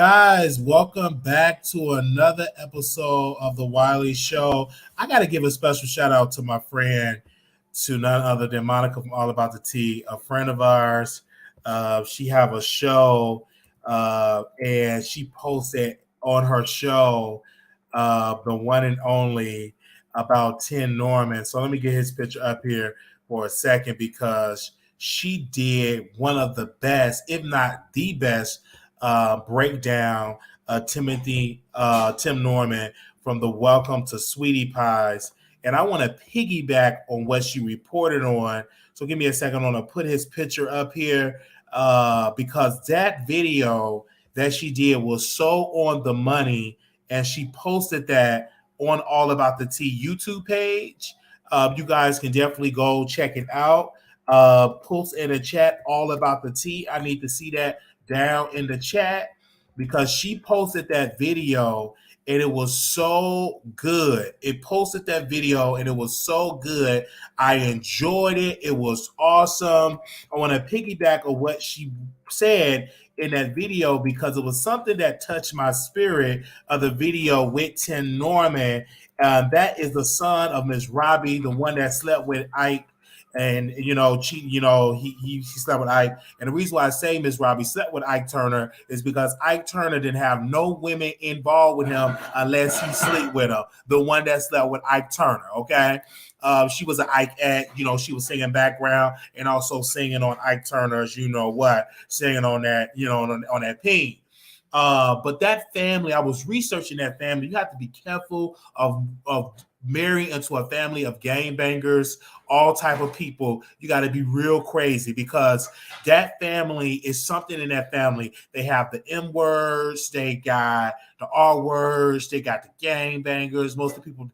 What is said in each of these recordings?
guys, welcome back to another episode of the Wiley Show. I got to give a special shout out to my friend, to none other than Monica from All About the Tea, a friend of ours. She have a show, and she posted on her show, the one and only about Tim Norman. So let me get his picture up here for a second because she did one of the best, if not the best, breakdown Tim Norman from the Welcome to Sweetie Pies. And I want to piggyback on what she reported on. So give me a second. I'm going to put his picture up here because that video that she did was so on the money. And she posted that on All About the Tea YouTube page. You guys can definitely go check it out. Post in the chat All About the Tea. I need to see that down in the chat because she posted that video and it was so good. It posted that video and it was so good. I enjoyed it. It was awesome. I want to piggyback on what she said in that video because it was something that touched my spirit of the video with Tim Norman. That is the son of Miss Robbie, the one that slept with Ike. And he slept with Ike. And the reason why I say Miss Robbie slept with Ike Turner is because Ike Turner didn't have no women involved with him unless he slept with her. The one that slept with Ike Turner, okay? She was an Ike act, she was singing background and also singing on Ike Turner's, singing on that, on that ping. But that family, I was researching that family. You have to be careful of marrying into a family of gangbangers, all type of people. You got to be real crazy because that family is something in that family. They have the M words, they got the R words, they got the gangbangers. Most of the people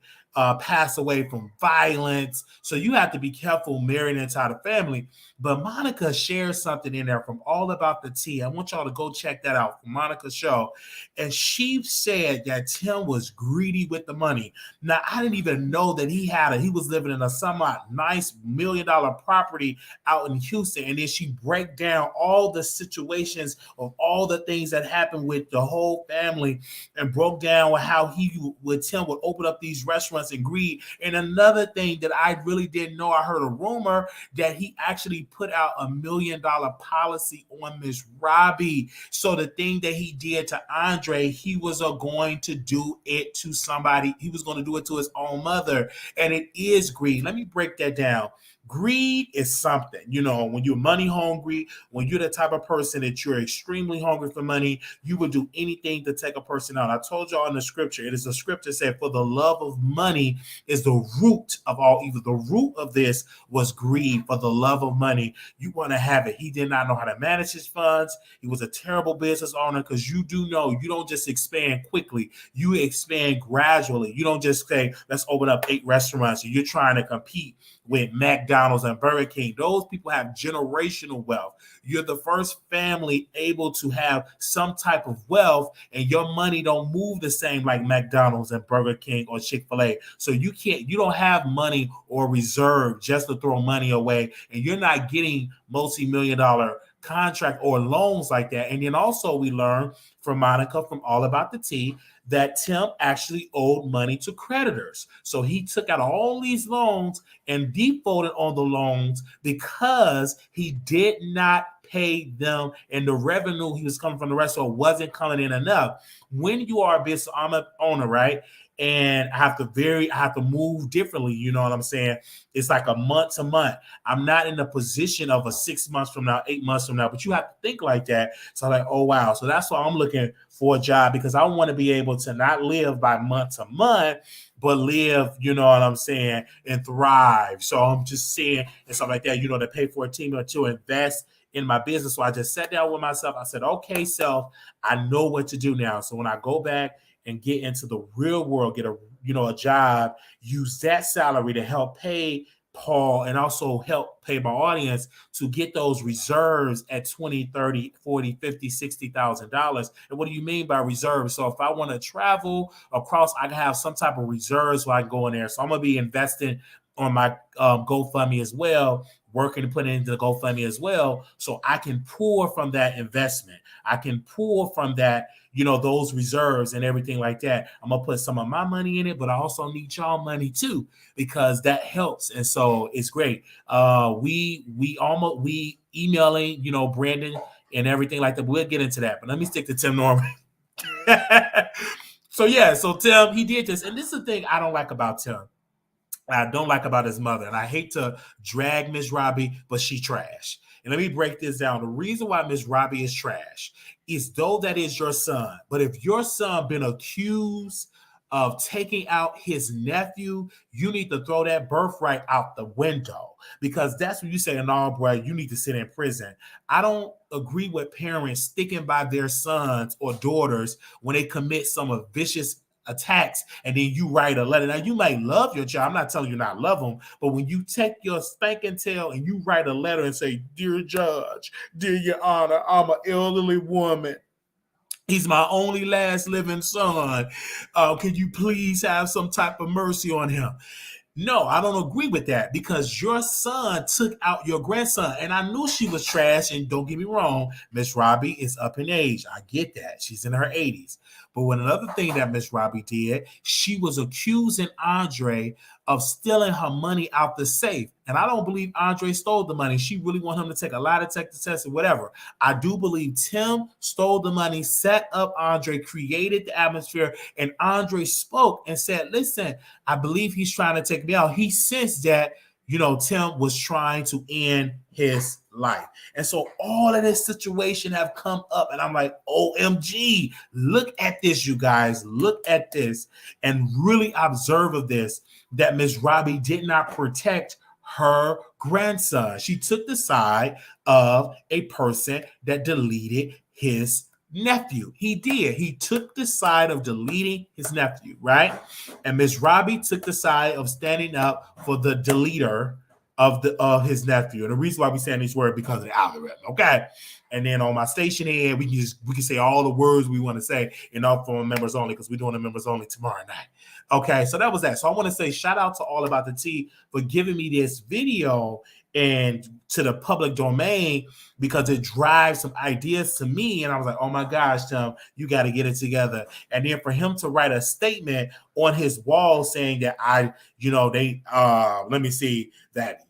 pass away from violence. So you have to be careful marrying inside a family. But Monica shared something in there from All About the Tea. I want y'all to go check that out from Monica's show. And she said that Tim was greedy with the money. Now, I didn't even know that he was living in a somewhat nice $1 million property out in Houston. And then she break down all the situations of all the things that happened with the whole family and broke down how Tim would open up these restaurants and greed. And another thing that I really didn't know, I heard a rumor that he actually put out $1 million policy on Miss Robbie. So the thing that he did to Andre, he was going to do it to somebody. He was going to do it to his own mother. And it is greed. Let me break that down. Greed is something, when you're money hungry, when you're the type of person that you're extremely hungry for money, you would do anything to take a person out. I told y'all in the scripture, it is the scripture said, for the love of money is the root of all evil. The root of this was greed. For the love of money, you want to have it. He did not know how to manage his funds. He was a terrible business owner because you do know you don't just expand quickly. You expand gradually. You don't just say, let's open up 8 restaurants. You're trying to compete with McDonald's and Burger King. Those people have generational wealth. You're the first family able to have some type of wealth, and your money don't move the same like McDonald's and Burger King or Chick-fil-A. So you don't have money or reserve just to throw money away, and you're not getting multi-million-dollar contract or loans like that. And then also we learned from Monica from All About the Tea that Tim actually owed money to creditors. So he took out all these loans and defaulted on the loans because he did not pay them, and the revenue he was coming from the restaurant wasn't coming in enough. When you are a business owner, right? And I have to move differently. You know what I'm saying? It's like a month to month. I'm not in the position of a 6 months from now, 8 months from now, but you have to think like that. So I'm like, oh, wow. So that's why I'm looking for a job, because I want to be able to not live by month to month, but live, you know what I'm saying, and thrive. So I'm just saying and stuff like that, to pay for a team or to invest in my business. So I just sat down with myself. I said, okay, self, I know what to do now. So when I go back and get into the real world, get a job, use that salary to help pay Paul and also help pay my audience to get those reserves at 20, 30, 40, 50, $60,000. And what do you mean by reserves? So if I want to travel across, I can have some type of reserves where I can go in there. So I'm going to be investing on my GoFundMe as well, working to put it into the GoFundMe as well, so I can pour from that investment. I can pour from that, those reserves and everything like that. I'm gonna put some of my money in it, but I also need y'all money too, because that helps. And so it's great. We emailing, Brandon and everything like that. We'll get into that, but let me stick to Tim Norman. So Tim, he did this, and this is the thing I don't like about Tim. I don't like about his mother, and I hate to drag Miss Robbie, but she trash. And let me break this down. The reason why Miss Robbie is trash is, though that is your son, but if your son been accused of taking out his nephew, you need to throw that birthright out the window, because that's when you say, no, bro, you need to sit in prison. I don't agree with parents sticking by their sons or daughters when they commit some vicious attacks, and then you write a letter. Now, you might love your child. I'm not telling you not love them, but when you take your spanking tail and you write a letter and say, dear judge, dear your honor, I'm an elderly woman. He's my only last living son. Can you please have some type of mercy on him? No, I don't agree with that, because your son took out your grandson. And I knew she was trash. And don't get me wrong, Miss Robbie is up in age. I get that. She's in her 80s. But when another thing that Miss Robbie did, she was accusing Andre of stealing her money out the safe. And I don't believe Andre stole the money. She really wanted him to take a lie detector test or whatever. I do believe Tim stole the money, set up Andre, created the atmosphere, and Andre spoke and said, listen, I believe he's trying to take me out. He sensed that, Tim was trying to end his life. And so all of this situation have come up, and I'm like, OMG, look at this, you guys. Look at this and really observe of this, that Miss Robbie did not protect her grandson. She took the side of a person that deleted his nephew. He did. He took the side of deleting his nephew, right? And Miss Robbie took the side of standing up for the deleter of his nephew. And the reason why we saying these words, because of the algorithm, okay? And then on my station here, we can say all the words we want to say, all for members only, because we're doing the members only tomorrow night. Okay, so that was that. So I want to say shout out to All About the Tea for giving me this video and to the public domain, because it drives some ideas to me. And I was like, oh my gosh, Tim, you got to get it together. And then for him to write a statement on his wall saying that let me see, that,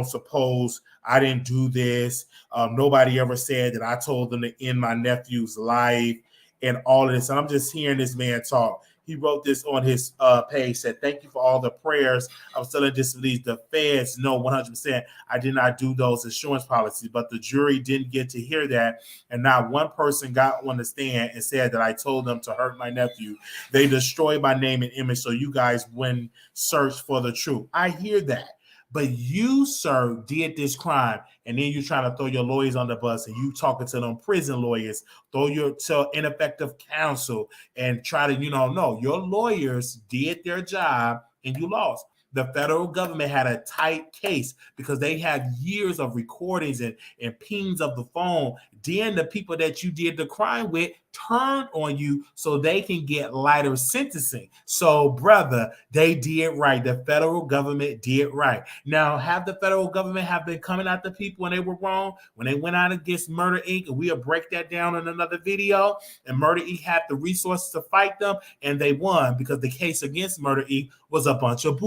suppose I didn't do this. Nobody ever said that I told them to end my nephew's life and all of this. And I'm just hearing this man talk. He wrote this on his page, said, thank you for all the prayers. I'm still in disbelief. The feds know 100% I did not do those insurance policies, but the jury didn't get to hear that. And not one person got on the stand and said that I told them to hurt my nephew. They destroyed my name and image, so you guys wouldn't search for the truth. I hear that. But you, sir, did this crime, and then you trying to throw your lawyers on the bus, and you talking to them prison lawyers, to ineffective counsel, and try to, no, your lawyers did their job, and you lost. The federal government had a tight case because they had years of recordings and pings of the phone. Then the people that you did the crime with turned on you so they can get lighter sentencing. So, brother, they did right. The federal government did right. Now, have the federal government have been coming at the people when they were wrong, when they went out against Murder Inc., and we'll break that down in another video, and Murder Inc. had the resources to fight them, and they won because the case against Murder Inc. was a bunch of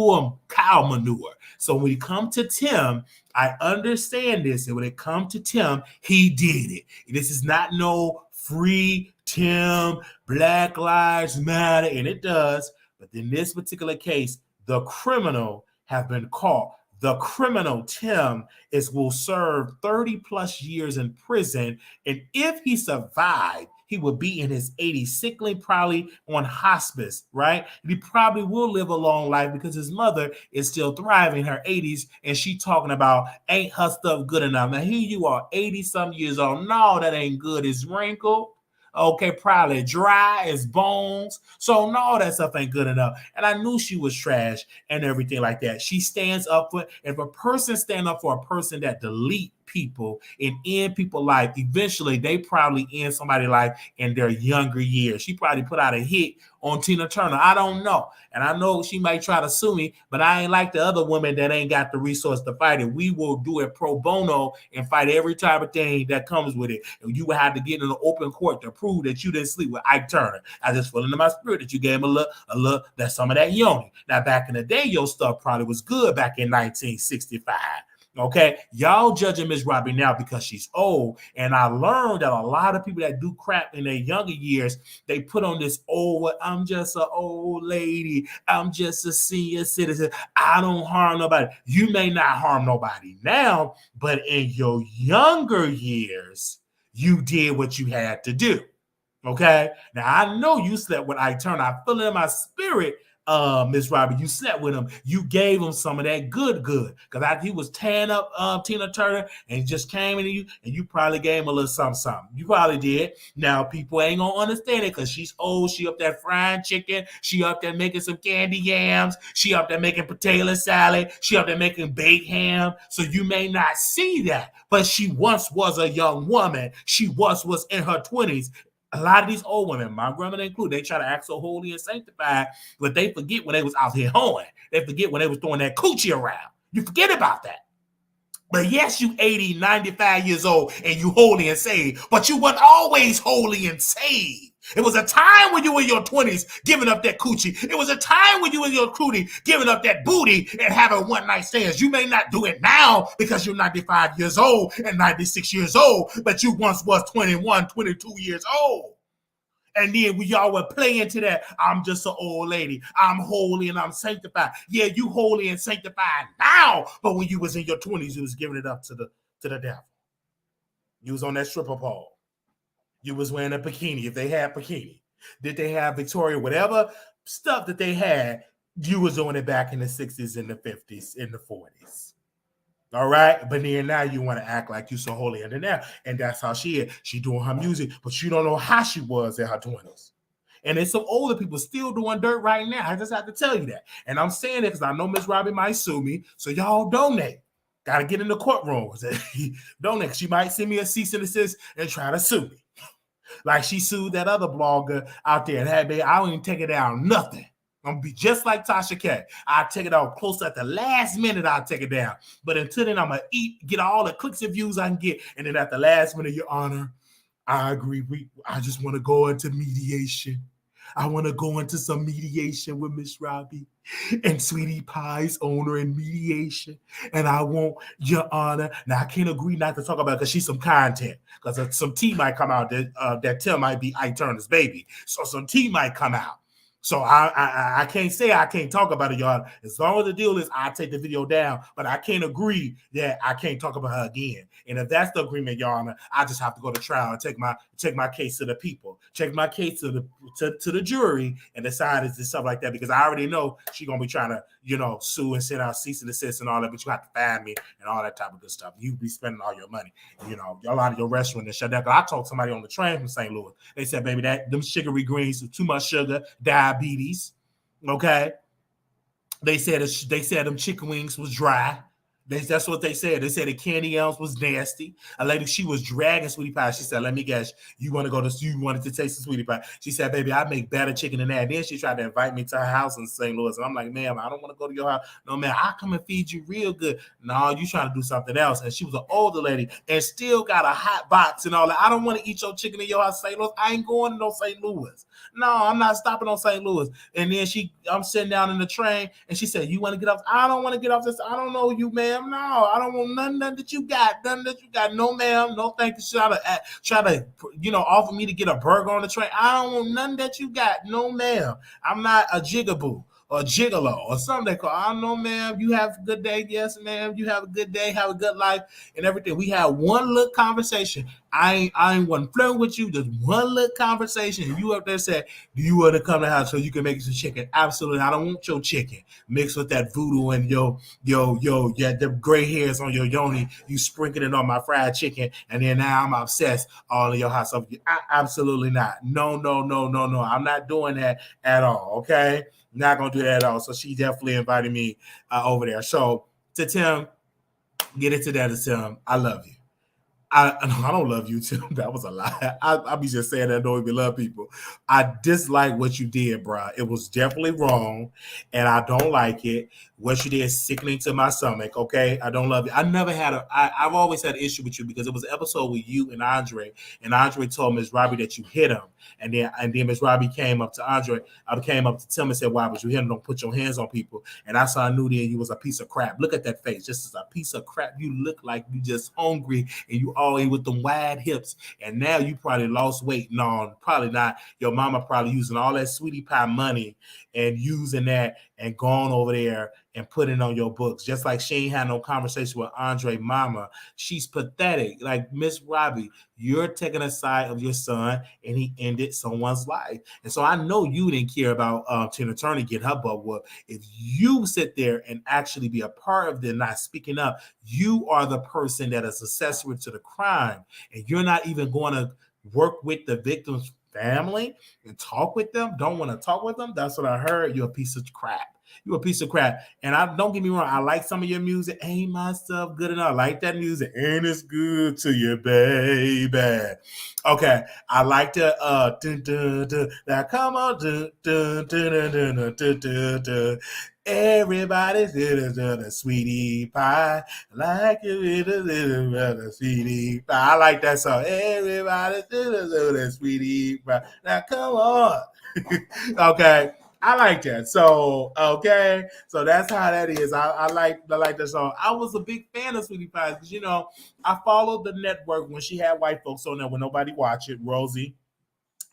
cow manure. So when we come to Tim, I understand this, and when it comes to Tim, he did it. This is not no free Tim, Black Lives Matter, and it does. But in this particular case, the criminal have been caught. The criminal, Tim, will serve 30 plus years in prison. And if he survived, he would be in his 80s, sickly, probably on hospice, right? And he probably will live a long life because his mother is still thriving in her 80s, and she talking about ain't her stuff good enough. Now, here you are, 80-some years old. No, that ain't good. It's wrinkled. Okay, probably dry as bones. So no, that stuff ain't good enough. And I knew she was trash and everything like that. She stands up for, if a person stand up for a person that delete people and end people's life. Eventually, they probably end somebody's life in their younger years. She probably put out a hit on Tina Turner. I don't know. And I know she might try to sue me, but I ain't like the other women that ain't got the resource to fight it. We will do it pro bono and fight every type of thing that comes with it. And you would have to get in an open court to prove that you didn't sleep with Ike Turner. I just feel into my spirit that you gave him a look, that's some of that yoni. Now, back in the day, your stuff probably was good back in 1965. Okay, y'all judging Miss Robbie now because she's old, and I learned that a lot of people that do crap in their younger years, they put on this old, I'm just an old lady, I'm just a senior citizen, I don't harm nobody. You may not harm nobody now, but in your younger years, you did what you had to do. Okay, now I know you slept with Ike Turner. I feel it in my spirit. Miss Robbie, you slept with him. You gave him some of that good, because he was tearing up Tina Turner and just came into you, and you probably gave him a little something. You probably did. Now people ain't gonna understand it because she's old. She up there frying chicken. She up there making some candy yams. She up there making potato salad. She up there making baked ham. So you may not see that, but she once was a young woman. She was in her 20s. A lot of these old women, my grandmother included, they try to act so holy and sanctified, but they forget when they was out here hoeing. They forget when they was throwing that coochie around. You forget about that. But yes, you 80, 95 years old and you holy and saved, but you weren't always holy and saved. It was a time when you were in your 20s giving up that coochie. It was a time when you were in your cootie giving up that booty and having one-night stands. You may not do it now because you're 95 years old and 96 years old, but you once was 21, 22 years old. And then we all were playing to that. I'm just an old lady. I'm holy and I'm sanctified. Yeah, you holy and sanctified now, but when you was in your 20s, you was giving it up to the devil. You was on that stripper pole. You was wearing a bikini if they had bikini. Did they have Victoria? Whatever stuff that they had, you was doing it back in the 60s and the 50s and the 40s. All right, but then now you want to act like you so holy under there, and that's how she is. She doing her music, but you don't know how she was in her 20s. And there's some older people still doing dirt right now. I just have to tell you that. And I'm saying it because I know Miss Robbie might sue me, so y'all donate. Got to get in the courtroom. Donate. She might send me a cease and desist and try to sue me. Like she sued that other blogger out there. And I don't even take it down, nothing. I'm gonna be just like Tasha K. I'll take it out close at the last minute. I'll take it down. But until then, I'm gonna get all the clicks and views I can get. And then at the last minute, Your Honor, I agree. I just want to go into mediation. I want to go into some mediation with Miss Robbie and Sweetie Pie's owner in mediation. And I want, Your Honor. Now, I can't agree not to talk about it because she's some content. Because some tea might come out that Tim might be Ike Turner's baby. So some tea might come out. So I can't say I can't talk about it, y'all. As long as the deal is I take the video down, but I can't agree that I can't talk about her again. And if that's the agreement, Your Honor, I just have to go to trial and take my case to the people, take my case to the jury and decide is this stuff like that, because I already know she's gonna be trying to, sue and send out cease and desist and all that, but you have to find me and all that type of good stuff. You be spending all your money, a lot of your restaurant and shut down. I talked to somebody on the train from St. Louis. They said, baby, them sugary greens, too much sugar, diabetes. Okay. They said them chicken wings was dry. That's what they said. They said the candy yams was nasty. A lady, she was dragging Sweetie Pie. She said, let me guess, you wanted to taste the Sweetie Pie. She said, baby, I make better chicken than that. And then she tried to invite me to her house in St. Louis. And I'm like, ma'am, I don't want to go to your house. No, man, I come and feed you real good. No, you trying to do something else. And she was an older lady and still got a hot box and all that. I don't want to eat your chicken in your house, St. Louis. I ain't going to no St. Louis. No, I'm not stopping on St. Louis. And then I'm sitting down in the train and she said, you want to get off? I don't want to get off this. I don't know you, ma'am. No, I don't want none that you got. None that you got. No, ma'am. No, thank you. Try to offer me to get a burger on the train. I don't want none that you got. No, ma'am. I'm not a jigaboo or gigolo or something they call. I don't know, ma'am. You have a good day. Yes, ma'am. You have a good day. Have a good life and everything. We had one little conversation. I ain't wasn't flirting with you. Just one little conversation. You up there said, do you want to come to the house so you can make some chicken? Absolutely. I don't want your chicken mixed with that voodoo and the gray hairs on your yoni. You sprinkling it on my fried chicken. And then now I'm obsessed all in your house. Absolutely not. No. I'm not doing that at all. Okay. Not going to do that at all. So she definitely invited me over there. So to Tim, get into that to Tim. I love you. I don't love you too. That was a lie. I be just saying that I don't even love people. I dislike what you did, bro. It was definitely wrong, and I don't like it. What you did is sickening to my stomach. Okay, I don't love it. I never had a. I've always had an issue with you because it was an episode with you and Andre told Miss Robbie that you hit him, and then Miss Robbie came up to Andre. I came up to Tim and said, "Why would you hit him? Don't put your hands on people." And that's how I knew then you was a piece of crap. Look at that face, just as a piece of crap. You look like you just hungry and you always with them wide hips. And now you probably lost weight. No, probably not. Your mama probably using all that sweetie pie money and using that and going over there and putting on your books. Just like she ain't had no conversation with Andre mama. She's pathetic. Like Miss Robbie, you're taking a side of your son and he ended someone's life. And so I know you didn't care about Tina Turner getting her butt whooped. If you sit there and actually be a part of the not speaking up, you are the person that is accessory to the crime. And you're not even going to work with the victim's family and talk with them, don't want to talk with them. That's what I heard. You're a piece of crap. You're a piece of crap. And I don't get me wrong, I like some of your music. Ain't my stuff good enough? I like that music. Ain't as good to you, baby. Okay. I like the dun, dun, dun, now come on, dun, dun, dun, dun, dun, dun, dun, dun. Everybody's a sweetie pie, like you a sweetie pie. I like that song. Everybody's a sweetie pie. Now come on. Okay. I like that. So okay, so that's how that is. I like that song. I was a big fan of Sweetie Pie because I followed the network when she had white folks on there when nobody watched it. Rosie,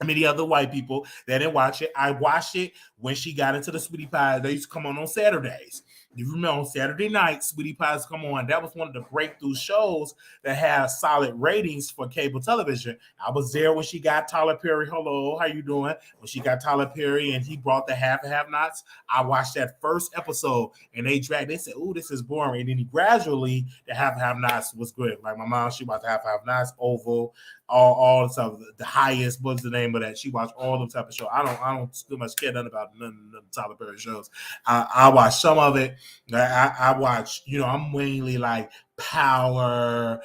the other white people that didn't watch it. I watched it when she got into the Sweetie Pie. They used to come on Saturdays. You remember on Saturday night, Sweetie Pies come on. That was one of the breakthrough shows that had solid ratings for cable television. I was there when she got Tyler Perry. Hello, how you doing? When she got Tyler Perry and he brought the half and half nots. I watched that first episode and they said, "Oh, this is boring." And then he gradually, the half and half nots was good. Like my mom, she watched the half and half nots, Oval, all the stuff. The highest, what's the name of that? She watched all them type of shows. I don't too much care nothing about none of the Tyler Perry shows. I watched some of it. I watch, I'm mainly like Power,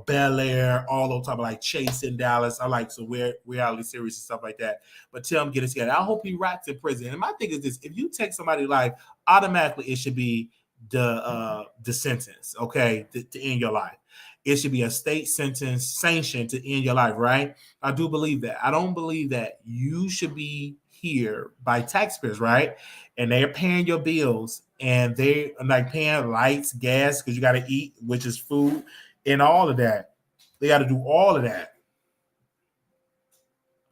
Bel Air, all those type of like Chase in Dallas. I like some weird reality series and stuff like that. But Tim, get it together. I hope he rots in prison. And my thing is this: if you take somebody's life, automatically it should be the sentence, okay, to end your life. It should be a state sentence sanctioned to end your life, right? I do believe that. I don't believe that you should be here by taxpayers, right? And they're paying your bills and they like paying lights, gas, because you got to eat, which is food, and all of that. They got to do all of that.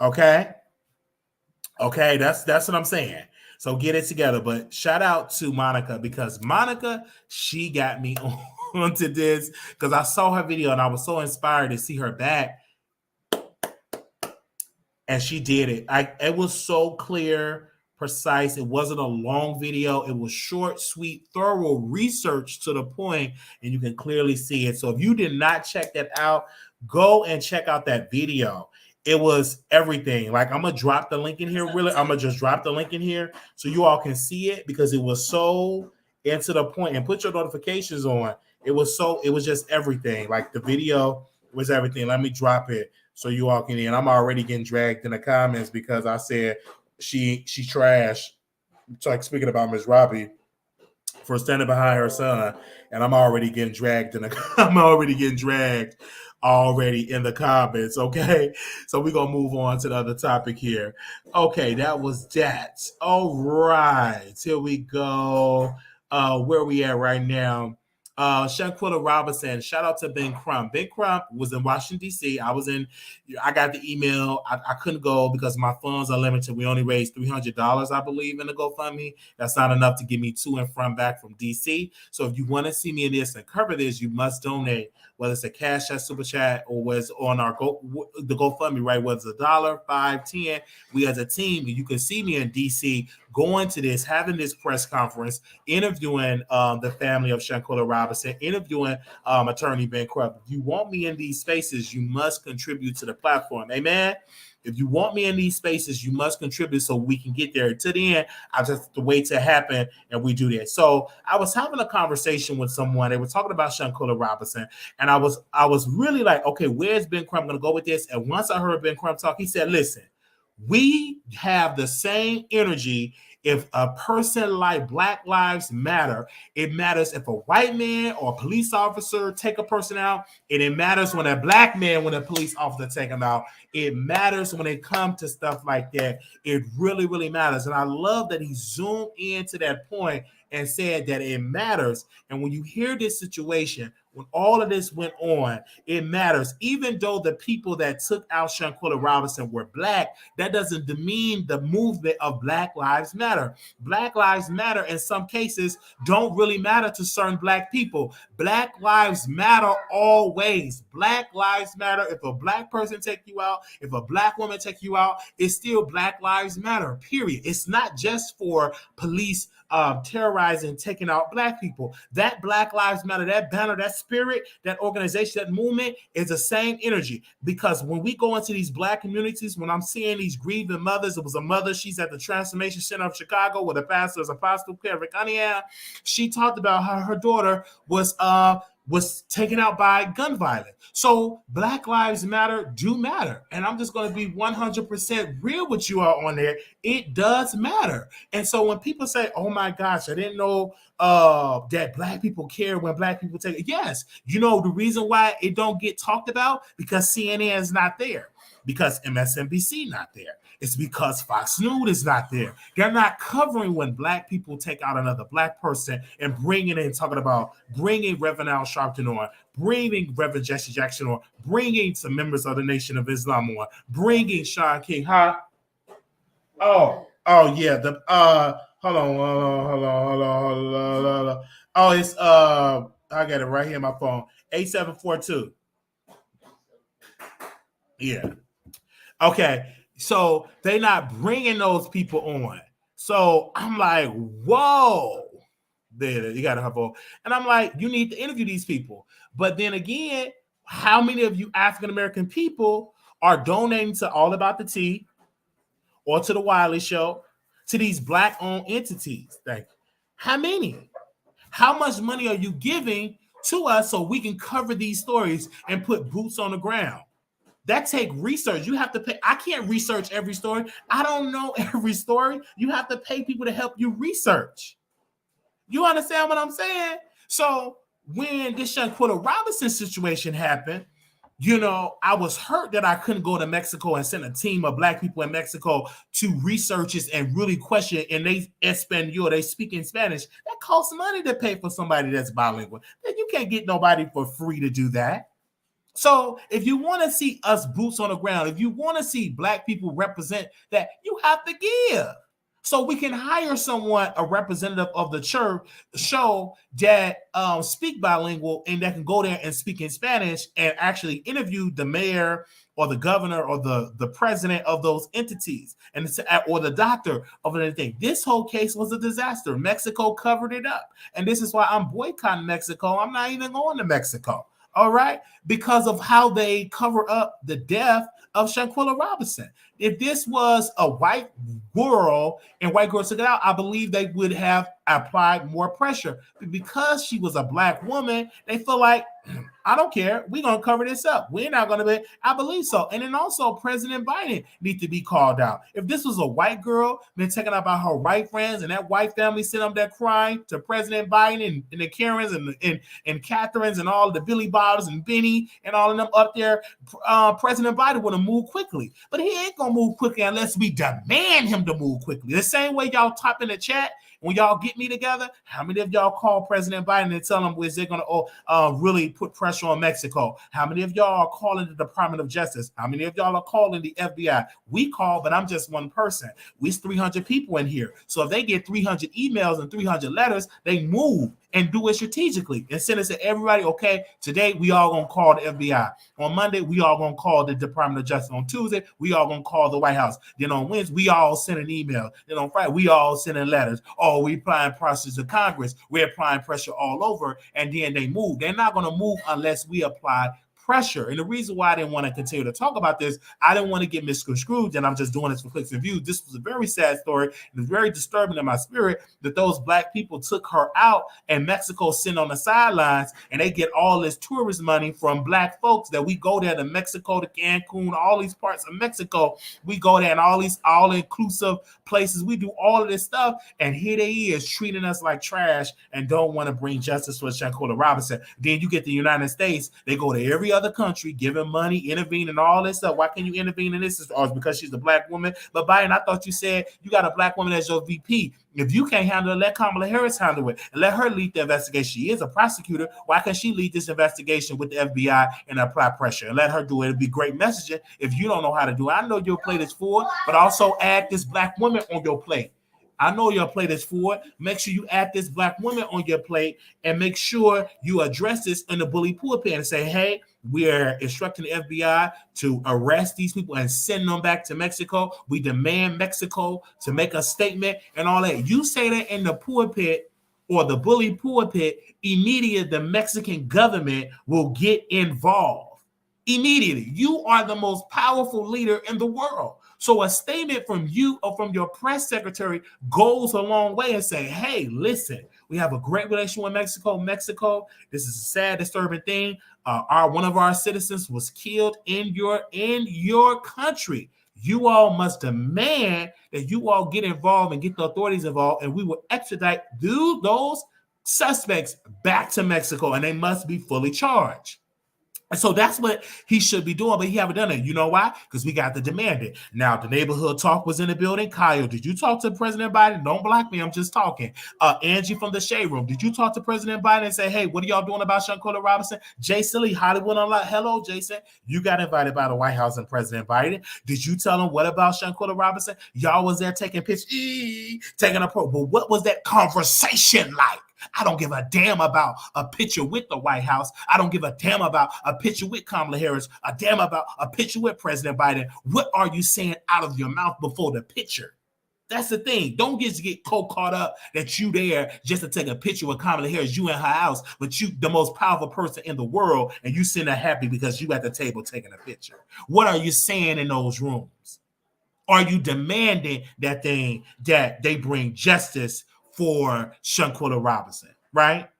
Okay. Okay, that's what I'm saying. So get it together. But shout out to Monica because Monica, she got me onto this because I saw her video and I was so inspired to see her back. And she did it. It was so clear, precise. It wasn't a long video. It was short, sweet, thorough research to the point, and you can clearly see it. So if you did not check that out, go and check out that video. It was everything. Like I'm gonna drop the link in here. Really, I'm gonna just drop the link in here so you all can see it because it was so into the point. And put your notifications on. It was just everything. Like the video was everything. Let me drop it so you all can. And I'm already getting dragged in the comments because I said she trash. Like speaking about Miss Robbie for standing behind her son, and I'm already getting dragged in the. I'm already getting dragged already in the comments. Okay, so we're gonna move on to the other topic here. Okay, that was that. All right, here we go. Where we at right now? Shanquella Robinson. Shout out to Ben Crump. Ben Crump was in Washington D.C. I got the email. I couldn't go because my funds are limited. We only raised $300, I believe, in the GoFundMe. That's not enough to get me to and from back from D.C. So if you want to see me in this and cover this, you must donate. Whether it's a cash chat, super chat, or was on our the GoFundMe, right? Whether it's $1, $5, $10, we as a team, you can see me in DC going to this, having this press conference, interviewing the family of Shanquella Robinson, interviewing attorney Ben Crump. If you want me in these spaces, you must contribute to the platform. Amen. If you want me in these spaces, you must contribute so we can get there. To the end, I just have to wait to happen and we do that. So I was having a conversation with someone. They were talking about Shanquella Robinson, and I was really like, okay, where's Ben Crump? I'm gonna go with this. And once I heard Ben Crump talk, he said, listen, we have the same energy. If a person like Black Lives Matter, it matters if a white man or a police officer take a person out, and it matters when a black man, when a police officer take him out. It matters when it comes to stuff like that. It really, really matters. And I love that he zoomed into that point and said that it matters. And when you hear this situation, when all of this went on, it matters. Even though the people that took out Shanquella Robinson were Black, that doesn't demean the movement of Black Lives Matter. Black Lives Matter in some cases don't really matter to certain Black people. Black Lives Matter always. Black Lives Matter. If a Black person take you out, if a Black woman take you out, it's still Black Lives Matter, period. It's not just for police terrorizing, taking out Black people. That Black Lives Matter, that banner, that spirit, that organization, that movement is the same energy. Because when we go into these Black communities, when I'm seeing these grieving mothers, it was a mother, she's at the Transformation Center of Chicago with a pastor, Apostle Kevin Cunningham. She talked about how her daughter was taken out by gun violence. So Black Lives Matter do matter. And I'm just going to be 100% real with you all on there. It does matter. And so when people say, oh my gosh, I didn't know that Black people care when Black people take it. Yes. You know, the reason why it don't get talked about, because CNN is not there, because MSNBC not there. It's because Fox News is not there. They're not covering when Black people take out another Black person and bringing in, talking about bringing Reverend Al Sharpton on, bringing Reverend Jesse Jackson on, bringing some members of the Nation of Islam on, bringing Sean King. Huh? Oh yeah. The hold on. Oh, it's I got it right here on my phone. 8742. Yeah. Okay. So they're not bringing those people on. So I'm like, whoa. There, you got to have a. And I'm like, you need to interview these people. But then again, how many of you African American people are donating to All About the Tea or to the Wiley Show, to these Black-owned entities? Thank you. How many? How much money are you giving to us so we can cover these stories and put boots on the ground? That take research. You have to pay. I can't research every story. I don't know every story. You have to pay people to help you research. You understand what I'm saying? So when this Shanquella Robinson situation happened, you know, I was hurt that I couldn't go to Mexico and send a team of Black people in Mexico to research this and really question. And they Espanol, they speak in Spanish. That costs money to pay for somebody that's bilingual. And you can't get nobody for free to do that. So if you want to see us boots on the ground, if you want to see Black people represent that, you have to give. So we can hire someone, a representative of the church, show that speak bilingual and that can go there and speak in Spanish and actually interview the mayor or the governor or the president of those entities and or the doctor of anything. This whole case was a disaster. Mexico covered it up. And this is why I'm boycotting Mexico. I'm not even going to Mexico. All right, because of how they cover up the death of Shanquella Robinson. If this was a white girl and white girls took it out, I believe they would have applied more pressure. But because she was a Black woman, they feel like, I don't care. We're going to cover this up. We're not going to be. I believe so. And then also President Biden need to be called out. If this was a white girl been taken out by her white friends and that white family sitting up there crying to President Biden and the Karens and Catherines and all the Billy Bobs and Benny and all of them up there, President Biden would have moved quickly. But he ain't going to move quickly unless we demand him to move quickly. The same way y'all type in the chat, when y'all get me together, how many of y'all call President Biden and tell him is they going to really put pressure on Mexico? How many of y'all are calling the Department of Justice? How many of y'all are calling the FBI? We call, but I'm just one person. We's 300 people in here. So if they get 300 emails and 300 letters, they move and do it strategically and send it to everybody. Okay, today we all gonna call the FBI. On Monday, we all gonna call the Department of Justice. On Tuesday, we all gonna call the White House. Then on Wednesday, we all send an email. Then on Friday, we all sending letters. Oh, we applying pressure to Congress. We're applying pressure all over, and then they move. They're not gonna move unless we apply pressure. And the reason why I didn't want to continue to talk about this, I didn't want to get misconstrued, and I'm just doing this for clicks and views. This was a very sad story. It was very disturbing in my spirit that those black people took her out and Mexico sitting on the sidelines, and they get all this tourist money from black folks that we go there to Mexico, to Cancun, all these parts of Mexico. We go there and all these all-inclusive places. We do all of this stuff, and here they is treating us like trash and don't want to bring justice for Shanquella Robinson. Then you get the United States, they go to every other country, giving money, intervening, all this stuff. Why can't you intervene in this? Or it's because she's a black woman. But Biden, I thought you said you got a black woman as your VP. If you can't handle it, let Kamala Harris handle it and let her lead the investigation. She is a prosecutor. Why can't she lead this investigation with the FBI and apply pressure and let her do it? It'd be great messaging if you don't know how to do it. I know your plate is full, but also add this black woman on your plate. I know your plate is full. Make sure you add this black woman on your plate and make sure you address this in the bully pulpit and say, hey, we're instructing the FBI to arrest these people and send them back to Mexico. We demand Mexico to make a statement and all that. You say that in the pulpit or the bully pulpit, immediately the Mexican government will get involved. Immediately. You are the most powerful leader in the world. So a statement from you or from your press secretary goes a long way and say, hey, listen, we have a great relationship with Mexico. Mexico, this is a sad, disturbing thing. One of our citizens was killed in your country. You all must demand that you all get involved and get the authorities involved, and we will extradite those suspects back to Mexico, and they must be fully charged. And so that's what he should be doing, but he haven't done it. You know why? Because we got to demand it. Now, the neighborhood talk was in the building. Kyle, did you talk to President Biden? Don't block me. I'm just talking. Angie from the Shade Room, did you talk to President Biden and say, hey, what are y'all doing about Shanquella Robinson? Jason Lee, Hollywood Unlocked. Hello, Jason. You got invited by the White House and President Biden. Did you tell him what about Shanquella Robinson? Y'all was there taking pictures, taking a pro. But what was that conversation like? I don't give a damn about a picture with the White House. I don't give a damn about a picture with Kamala Harris, a damn about a picture with President Biden. What are you saying out of your mouth before the picture? That's the thing. Don't get caught up that you there just to take a picture with Kamala Harris, you in her house, but you the most powerful person in the world, and you sitting there happy because you at the table taking a picture. What are you saying in those rooms? Are you demanding that they bring justice for Shanquella Robinson, right?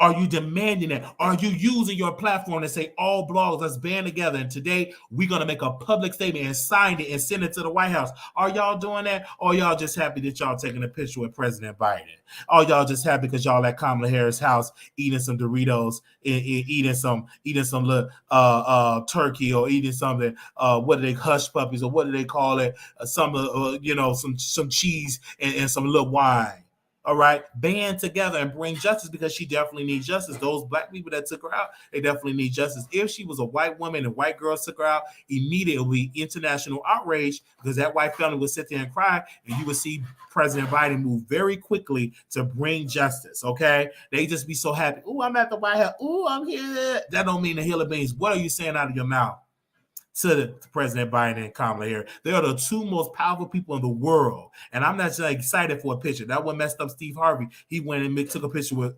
Are you demanding that? Are you using your platform to say all blogs, let's band together, and today we're going to make a public statement and sign it and send it to the White House? Are y'all doing that? Or y'all just happy that y'all taking a picture with President Biden? Or y'all just happy because y'all at Kamala Harris' house eating some Doritos, eating some little turkey, or eating something, what do they, hush puppies, or what do they call it? Some cheese and some little wine. All right, band together and bring justice, because she definitely needs justice. Those black people that took her out, they definitely need justice. If she was a white woman and white girls took her out, immediately international outrage, because that white family would sit there and cry, and you would see President Biden move very quickly to bring justice. Okay, they just be so happy. Oh, I'm at the White House. Oh, I'm here. That don't mean the hill of beans. What are you saying out of your mouth to President Biden and Kamala Harris? They are the two most powerful people in the world. And I'm not just excited for a picture. That one messed up Steve Harvey. He went and took a picture with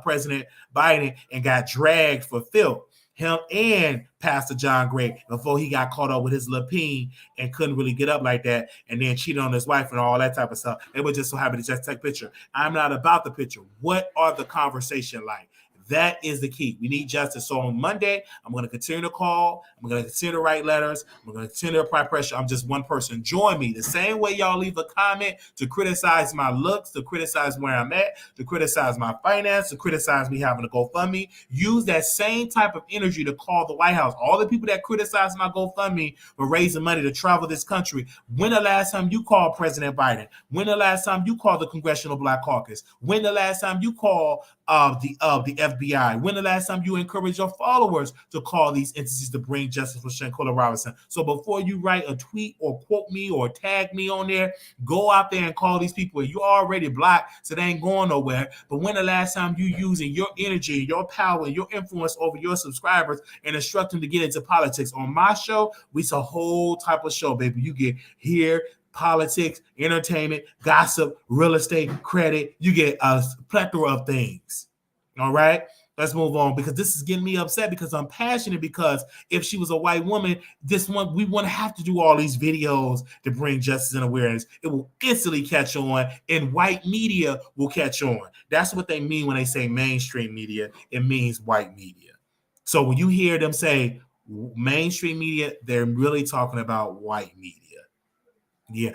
President Biden and got dragged for filth. Him and Pastor John Gray, before he got caught up with his lapine and couldn't really get up like that, and then cheated on his wife and all that type of stuff. They were just so happy to just take a picture. I'm not about the picture. What are the conversation like? That is the key. We need justice. So on Monday, I'm going to continue to call. I'm going to continue to write letters. I'm going to continue to apply pressure. I'm just one person. Join me. The same way y'all leave a comment to criticize my looks, to criticize where I'm at, to criticize my finance, to criticize me having a GoFundMe. Use that same type of energy to call the White House. All the people that criticize my GoFundMe for raising money to travel this country. When the last time you called President Biden? When the last time you called the Congressional Black Caucus? When the last time you called the FBI? When the last time you encourage your followers to call these entities to bring justice for Shanquella Robinson? So before you write a tweet or quote me or tag me on there, go out there and call these people. You're already blocked, so they ain't going nowhere. But when the last time you using your energy, your power, your influence over your subscribers and instruct them to get into politics? On my show, it's a whole type of show, baby. You get here, politics, entertainment, gossip, real estate, credit. You get a plethora of things. All right. Let's move on because this is getting me upset because I'm passionate because if she was a white woman, we wouldn't have to do all these videos to bring justice and awareness. It will instantly catch on and white media will catch on. That's what they mean when they say mainstream media. It means white media. So when you hear them say mainstream media, they're really talking about white media. Yeah,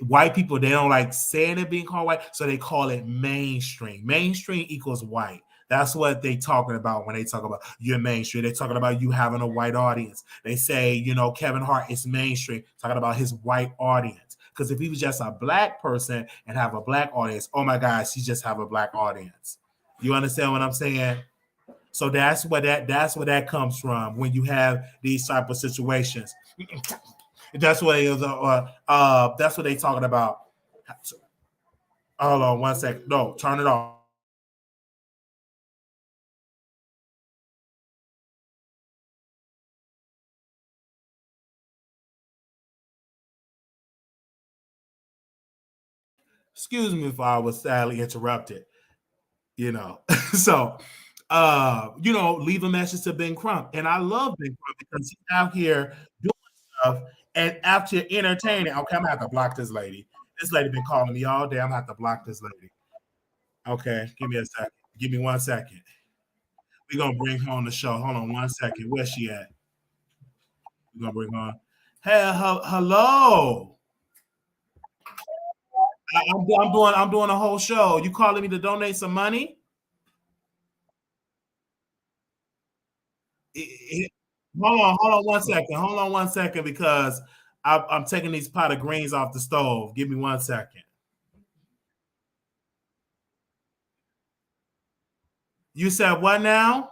white people, they don't like saying it being called white, so they call it mainstream. Mainstream equals white. That's what they talking about when they talk about you're mainstream. They're talking about you having a white audience. They say, Kevin Hart is mainstream, talking about his white audience. Because if he was just a black person and have a black audience, oh my gosh, he just have a black audience. You understand what I'm saying? So that's where that comes from when you have these type of situations. That's what that's what they talking about. Hold on 1 second. No, turn it off. Excuse me if I was sadly interrupted. So leave a message to Ben Crump. And I love Ben Crump because he's out here doing stuff and after entertaining. Okay, I'm gonna have to block this lady. This lady been calling me all day. I'm gonna have to block this lady. Okay, give me a second. Give me 1 second. We're gonna bring her on the show. Hold on 1 second. Where's she at? We're gonna bring her on. Hey, hello. I'm doing a whole show. You calling me to donate some money? Hold on 1 second. Hold on 1 second because I'm taking these pot of greens off the stove. Give me 1 second. You said what now?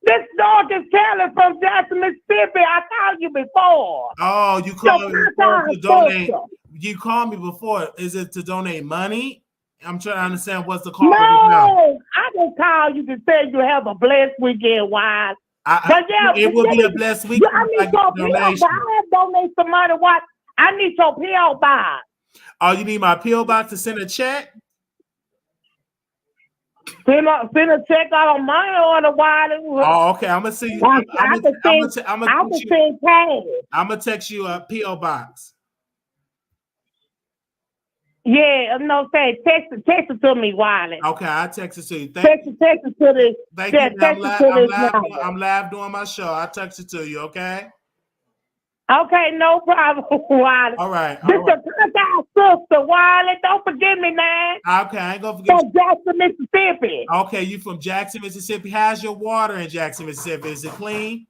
This dog is Kelly from Jackson, Mississippi. I called you before. Oh, you called me before to donate. You called me before. Is it to donate money? I'm trying to understand what's the call. No, I just called you to say you have a blessed weekend, Wise. But yeah, it will be a blessed weekend. I need your PO box. I have donated some money. What? I need your PO box. Oh, you need my PO box to send a check? Send a check out on my order, Wiley. Oh, okay. I'm gonna see you. I'm gonna text you a PO box. Yeah, no, say text it to me, Wiley. Okay, I'll text it to you. Text it to this. Thank you. I'm live doing my show. I'll text it to you, okay? Okay, no problem, Wiley. All right. This is our sister, Wiley. Don't forget me, man. Okay, I ain't gonna forget. From Jackson, Mississippi. Okay, you from Jackson, Mississippi. How's your water in Jackson, Mississippi? Is it clean?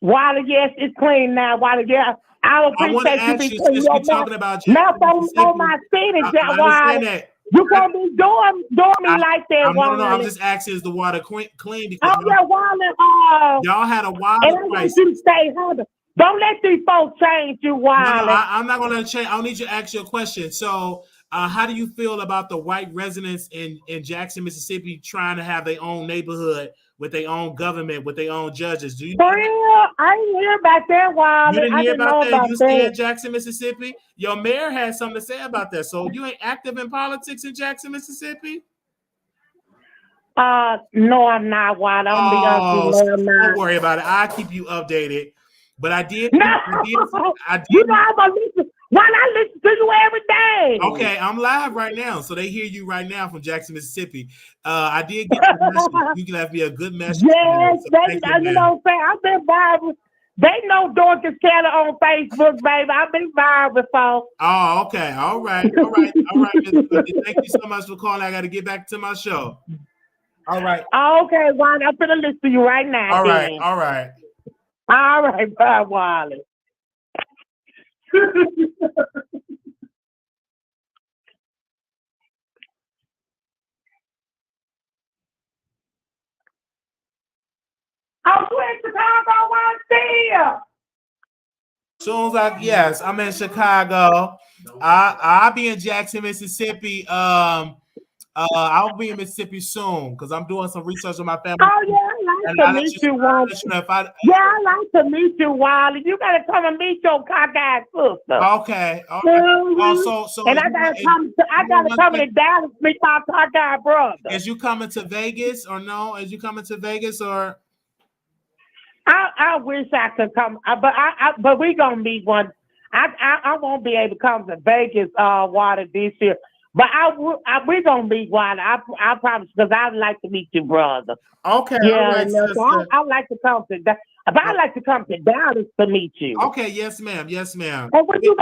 Wiley, yes, it's clean now. Wiley, yeah. I want to ask you, since we're talking about Jackson, on my city, Wiley. You gonna be doing me like that, Wiley? No, I'm just asking, is the water clean? Because Wiley. Y'all had a water crisis. You stay humble. Don't let these folks change you, Wiley. No, I'm not gonna change. I'll need you to ask you a question. So, how do you feel about the white residents in Jackson, Mississippi, trying to have their own neighborhood with their own government, with their own judges? Do you? For real? I didn't hear about that, Wiley. You didn't hear about that? You stay in Jackson, Mississippi? Your mayor had something to say about that. So you ain't active in politics in Jackson, Mississippi? No, I'm not, Wiley. Don't worry about it. I'll keep you updated. But I did. No, you know I'm gonna listen. Why not listen to you every day? Okay, I'm live right now, so they hear you right now from Jackson, Mississippi. I did get the message. You left me a good message. Yes, you know what I'm saying? I've been viral. They know Dorcas Kelly on Facebook, baby. I've been viral before. Oh, okay. All right. Thank you so much for calling. I got to get back to my show. All right. Okay, Wally, I'm gonna listen to you right now. All right. All right, bye, Wally. I'm in Chicago, I'm in Chicago. I'll be in Jackson, Mississippi. I'll be in Mississippi soon because I'm doing some research on my family. Oh yeah, like to meet you, Wiley. Yeah, I like to meet you, Wiley. You gotta come and meet your cockeyed sister. Okay. So and I gotta come to Dallas to meet my cockeyed brother. Is you coming to Vegas or no? Is you coming to Vegas or? I wish I could come, but we gonna meet one. I won't be able to come to Vegas, Water, this year. But we're gonna meet Water. I promise, because I'd like to meet your brother. Okay. Yeah, right, so I'd like to come to that. But I'd like to come to Dallas to meet you. Okay. Yes, ma'am. Yes, ma'am. And when you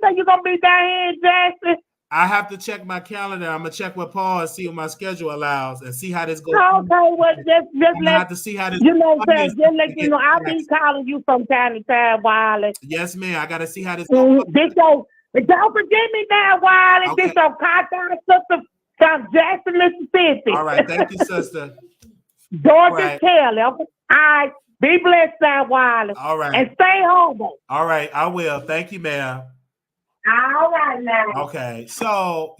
say you're gonna be down here in Jackson? I have to check my calendar. I'm gonna check with Paul and see what my schedule allows and see how this goes. Okay, well, just I have to see how this. You know what I'm saying? Just let you know, I'll be calling you from time to time, Wiley. Yes, ma'am. I gotta see how this goes. Don't forget me now, Wiley. Okay. This your contact sister from Jackson, Mississippi. All right, thank you, sister. Georgia Kelly. Okay. All right, be blessed now, Wiley. All right, and stay humble. All right, I will. Thank you, ma'am. All right now. Okay, so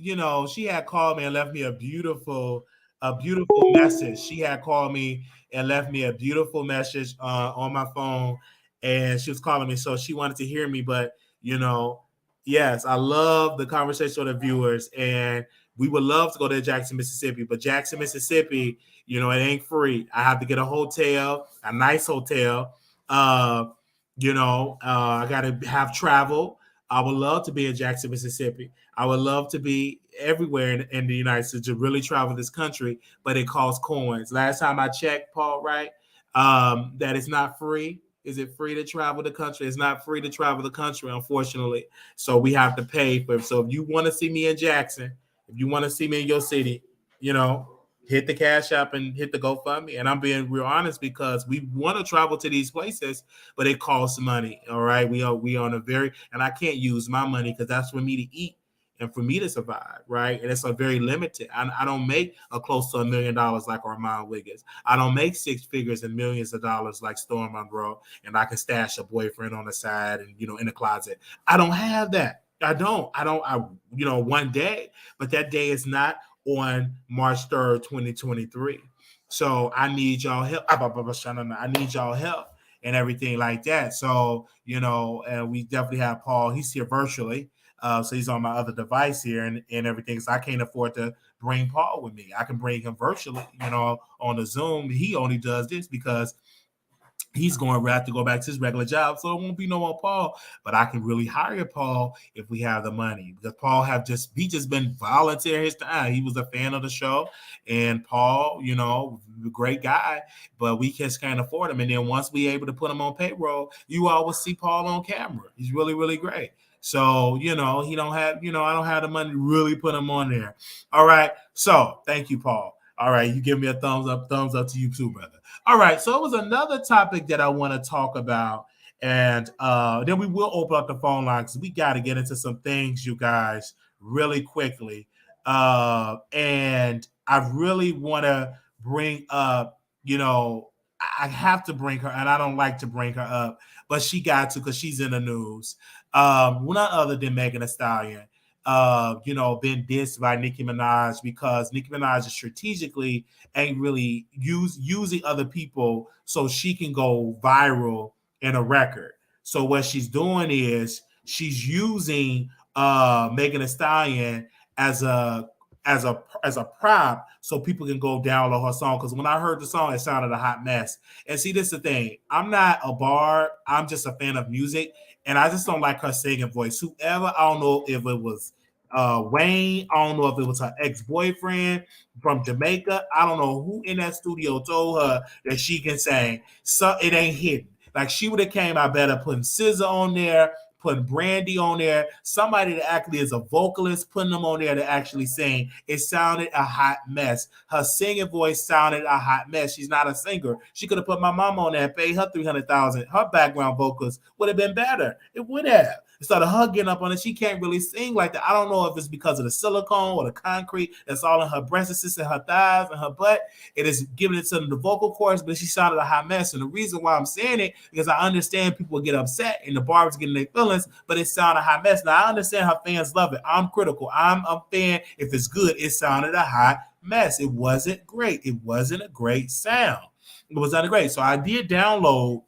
she had called me and left me a beautiful message. She had called me and left me a beautiful message on my phone, and she was calling me, so she wanted to hear me. But yes, I love the conversation with the viewers, and we would love to go to Jackson, Mississippi. But Jackson, Mississippi, it ain't free. I have to get a hotel, a nice hotel. I got to have travel. I would love to be in Jackson, Mississippi. I would love to be everywhere in the United States to really travel this country, but it costs coins. Last time I checked, Paul, right, that it's not free. Is it free to travel the country? It's not free to travel the country, unfortunately. So we have to pay for it. So if you want to see me in Jackson, if you want to see me in your city, hit the Cash App and hit the GoFundMe. And I'm being real honest because we want to travel to these places, but it costs money. All right. We on a and I can't use my money because that's for me to eat and for me to survive. Right. And it's a very limited. I don't make close to $1 million like Armon Wiggins. I don't make six figures and millions of dollars like Storm Monroe. And I can stash a boyfriend on the side and, in the closet. I don't have that. I one day, but that day is not on March 3rd, 2023. So I need y'all help. I need y'all help and everything like that. So, and we definitely have Paul. He's here virtually. So he's on my other device here and everything. So I can't afford to bring Paul with me. I can bring him virtually, on the Zoom. He only does this because he's going to have to go back to his regular job, so it won't be no more Paul. But I can really hire Paul if we have the money, because Paul just been volunteering his time. He was a fan of the show, and Paul, great guy, but we just can't afford him. And then once we able to put him on payroll, you always see Paul on camera. He's really, really great. So, he don't have, I don't have the money to really put him on there. All right. So thank you, Paul. All right. You give me a thumbs up to you too, brother. All right. So it was another topic that I want to talk about. And then we will open up the phone line because we got to get into some things, you guys, really quickly. And I really want to bring up, I have to bring her, and I don't like to bring her up, but she got to because she's in the news. None other than Megan Thee Stallion, been dissed by Nicki Minaj because Nicki Minaj is strategically ain't really using other people so she can go viral in a record. So what she's doing is she's using Megan Thee Stallion as a prop so people can go download her song. Because when I heard the song, it sounded a hot mess. And see, this is the thing. I'm not a bard. I'm just a fan of music. And I just don't like her singing voice. Whoever, I don't know if it was Wayne. I don't know if it was her ex-boyfriend from Jamaica. I don't know who in that studio told her that she can sing. So it ain't hidden. Like she would have came out better putting SZA on there, putting Brandy on there, somebody that actually is a vocalist, putting them on there to actually sing. It sounded a hot mess. Her singing voice sounded a hot mess. She's not a singer. She could have put my mom on there and paid her $300,000. Her background vocals would have been better. It would have. Instead of her getting up on it, she can't really sing like that. I don't know if it's because of the silicone or the concrete that's all in her breasts and her thighs and her butt. It is giving it to the vocal cords, but she sounded a hot mess. And the reason why I'm saying it because I understand people get upset and the barbers getting their feelings, but it sounded a hot mess. Now I understand her fans love it. I'm critical. I'm a fan. If it's good, it sounded a hot mess. It wasn't great. It wasn't a great sound. It was sounding great. So I did download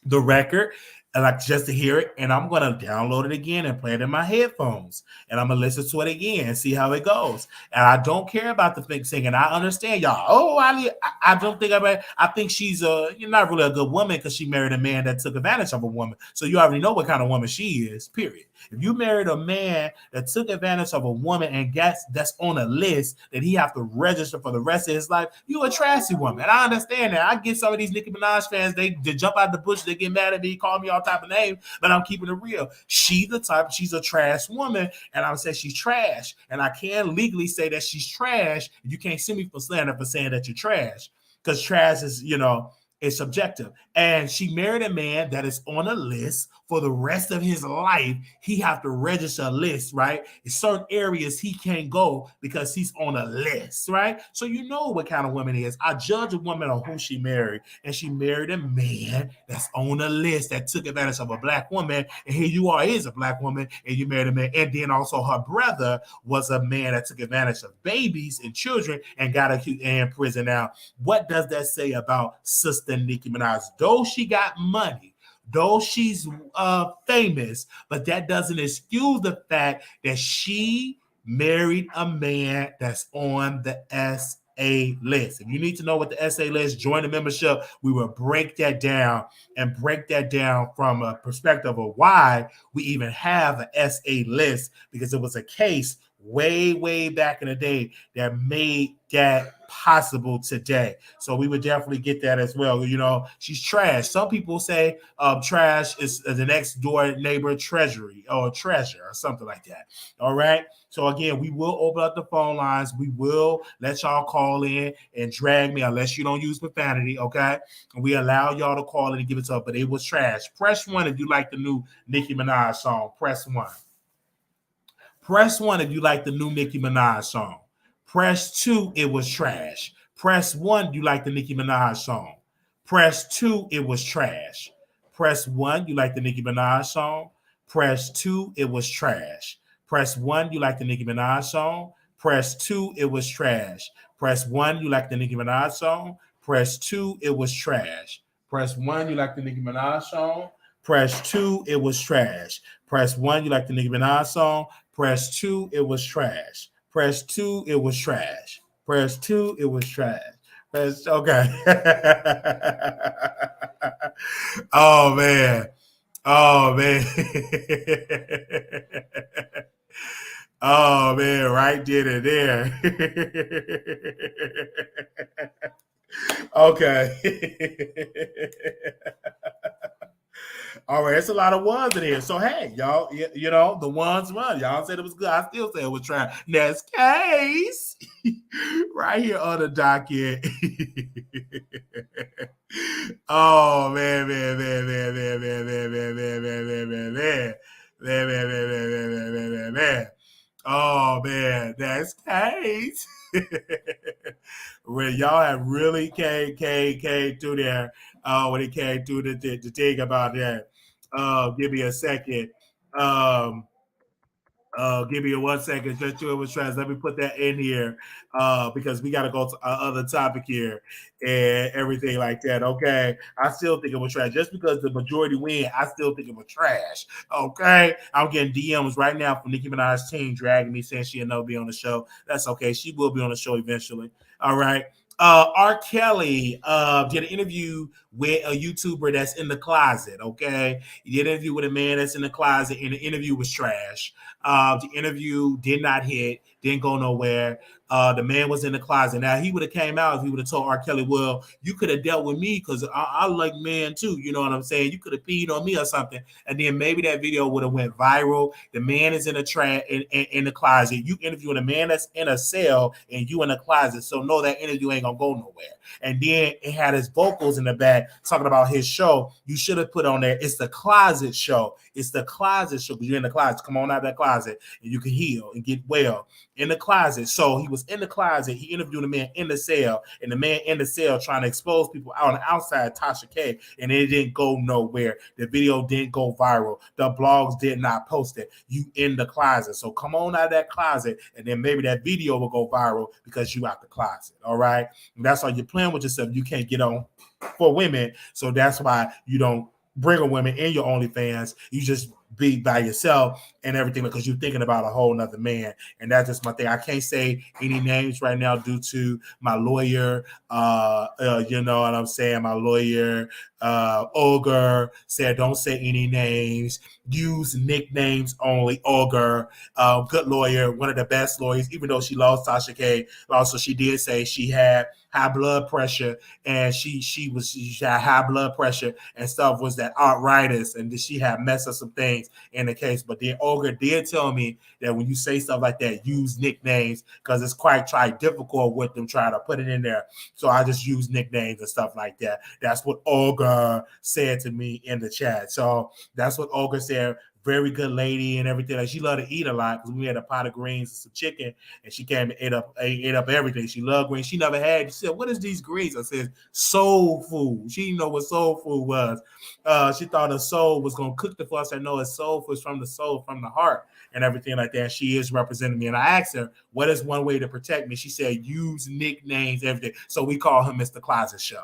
the record and like just to hear it, and I'm gonna download it again and play it in my headphones, and I'm gonna listen to it again and see how it goes. And I don't care about the fake singing. I understand y'all. Oh, I don't think I think she's you're not really a good woman because she married a man that took advantage of a woman. So you already know what kind of woman she is. Period. If you married a man that took advantage of a woman and that's on a list that he have to register for the rest of his life, you a trashy woman. And I understand that. I get some of these Nicki Minaj fans, they jump out the bush, they get mad at me, call me all type of names, but I'm keeping it real. She's a trash woman, and I would say she's trash. And I can legally say that she's trash. You can't sue me for slander for saying that you're trash. Because trash is, it's subjective. And she married a man that is on a list for the rest of his life. He have to register a list, right? In certain areas he can't go because he's on a list, right? So you know what kind of woman he is. I judge a woman on who she married, and she married a man that's on a list that took advantage of a black woman. And here you are, is a black woman, and you married a man. And then also her brother was a man that took advantage of babies and children and got accused in prison. Now, what does that say about Sister Nicki Minaj? Though she got money, though she's famous, but that doesn't excuse the fact that she married a man that's on the SA list. If you need to know what the SA list, join the membership. We will break that down from a perspective of why we even have an SA list, because it was a case way back in the day that made that possible today. So we would definitely get that as well. She's trash. Some people say trash is the next door neighbor treasury or treasure or something like that. All right. So again, we will open up the phone lines. We will let y'all call in and drag me unless you don't use profanity. Okay. And we allow y'all to call in and give it up, but it was trash. Press 1 if you like the new Nicki Minaj song. Press 1. Press 1 if you like the new Nicki Minaj song. Press 2, it was trash. Press 1, you like the Nicki Minaj song. Press 2, it was trash. Press 1, you like the Nicki Minaj song. Press 2, it was trash. Press 1, you like the Nicki Minaj song. Press 2, it was trash. Press 1, you like the Nicki Minaj song. Press 2, it was trash. Press 1, you like the Nicki Minaj song. Press 2, it was trash. Press 1, you like the Nicki Minaj song. Press 2, it was trash. Press 2, it was trash. Press 2, it was trash. Okay. Oh, man. Oh, man. Oh, man. Right there. Okay. All right, it's a lot of ones in here. So hey, y'all, the ones run. Y'all said it was good. I still say it was trying. Next case, right here on the docket. Oh man. Oh man, that's case. When y'all have really came through there. When it came through the thing about that. Give me a second. Give me 1 second. Just do it with trans. Let me put that in here because we got to go to our other topic here and everything like that. Okay. I still think it was trash. Just because the majority win, I still think it was trash. Okay. I'm getting DMs right now from Nicki Minaj's team dragging me saying she'll never be on the show. That's okay. She will be on the show eventually. All right. R. Kelly did an interview with a YouTuber that's in the closet. Okay. He did an interview with a man that's in the closet, and the interview was trash. The interview did not hit, didn't go nowhere. The man was in the closet. Now, he would have came out if he would have told R. Kelly, well, you could have dealt with me because I like men too. You know what I'm saying? You could have peed on me or something. And then maybe that video would have went viral. The man is in the closet. You interviewing a man that's in a cell and you in a closet. So no, that interview ain't gonna go nowhere. And then it had his vocals in the back talking about his show. You should have put on there, it's the closet show. It's the closet show because you're in the closet. Come on out of that closet and you can heal and get well in the closet. So he was in the closet. He interviewed a man in the cell, and the man in the cell trying to expose people out on the outside, Tasha K, and it didn't go nowhere. The video didn't go viral. The blogs did not post it. You in the closet. So come on out of that closet, and then maybe that video will go viral because you out the closet. All right. And that's why you're playing with yourself. You can't get on for women. So that's why you don't bring a woman in your OnlyFans. You just be by yourself and everything because you're thinking about a whole nother man. And that's just my thing. I can't say any names right now due to my lawyer. You know what I'm saying? My lawyer, Ogre, said don't say any names. Use nicknames only. Ogre, good lawyer, one of the best lawyers, even though she lost Tasha K. Also, she did say she had high blood pressure, and she had high blood pressure and stuff, was that arthritis, and she had messed up some things in the case. But then Ogre did tell me that when you say stuff like that, use nicknames because it's quite difficult with them trying to put it in there. So I just use nicknames and stuff like that. That's what Ogre said to me in the chat. So that's what Ogre said. Very good lady and everything. Like, she loved to eat a lot because we had a pot of greens and some chicken, and she came and ate up everything. She loved greens. She never had. She said, "What is these greens?" I said, "Soul food." She didn't know what soul food was. She thought a soul was gonna cook the food. I said, "No, it's soul food. It's from the soul, from the heart, and everything like that." She is representing me, and I asked her, "What is one way to protect me?" She said, "Use nicknames, everything." So we call him Mr. Closet Show.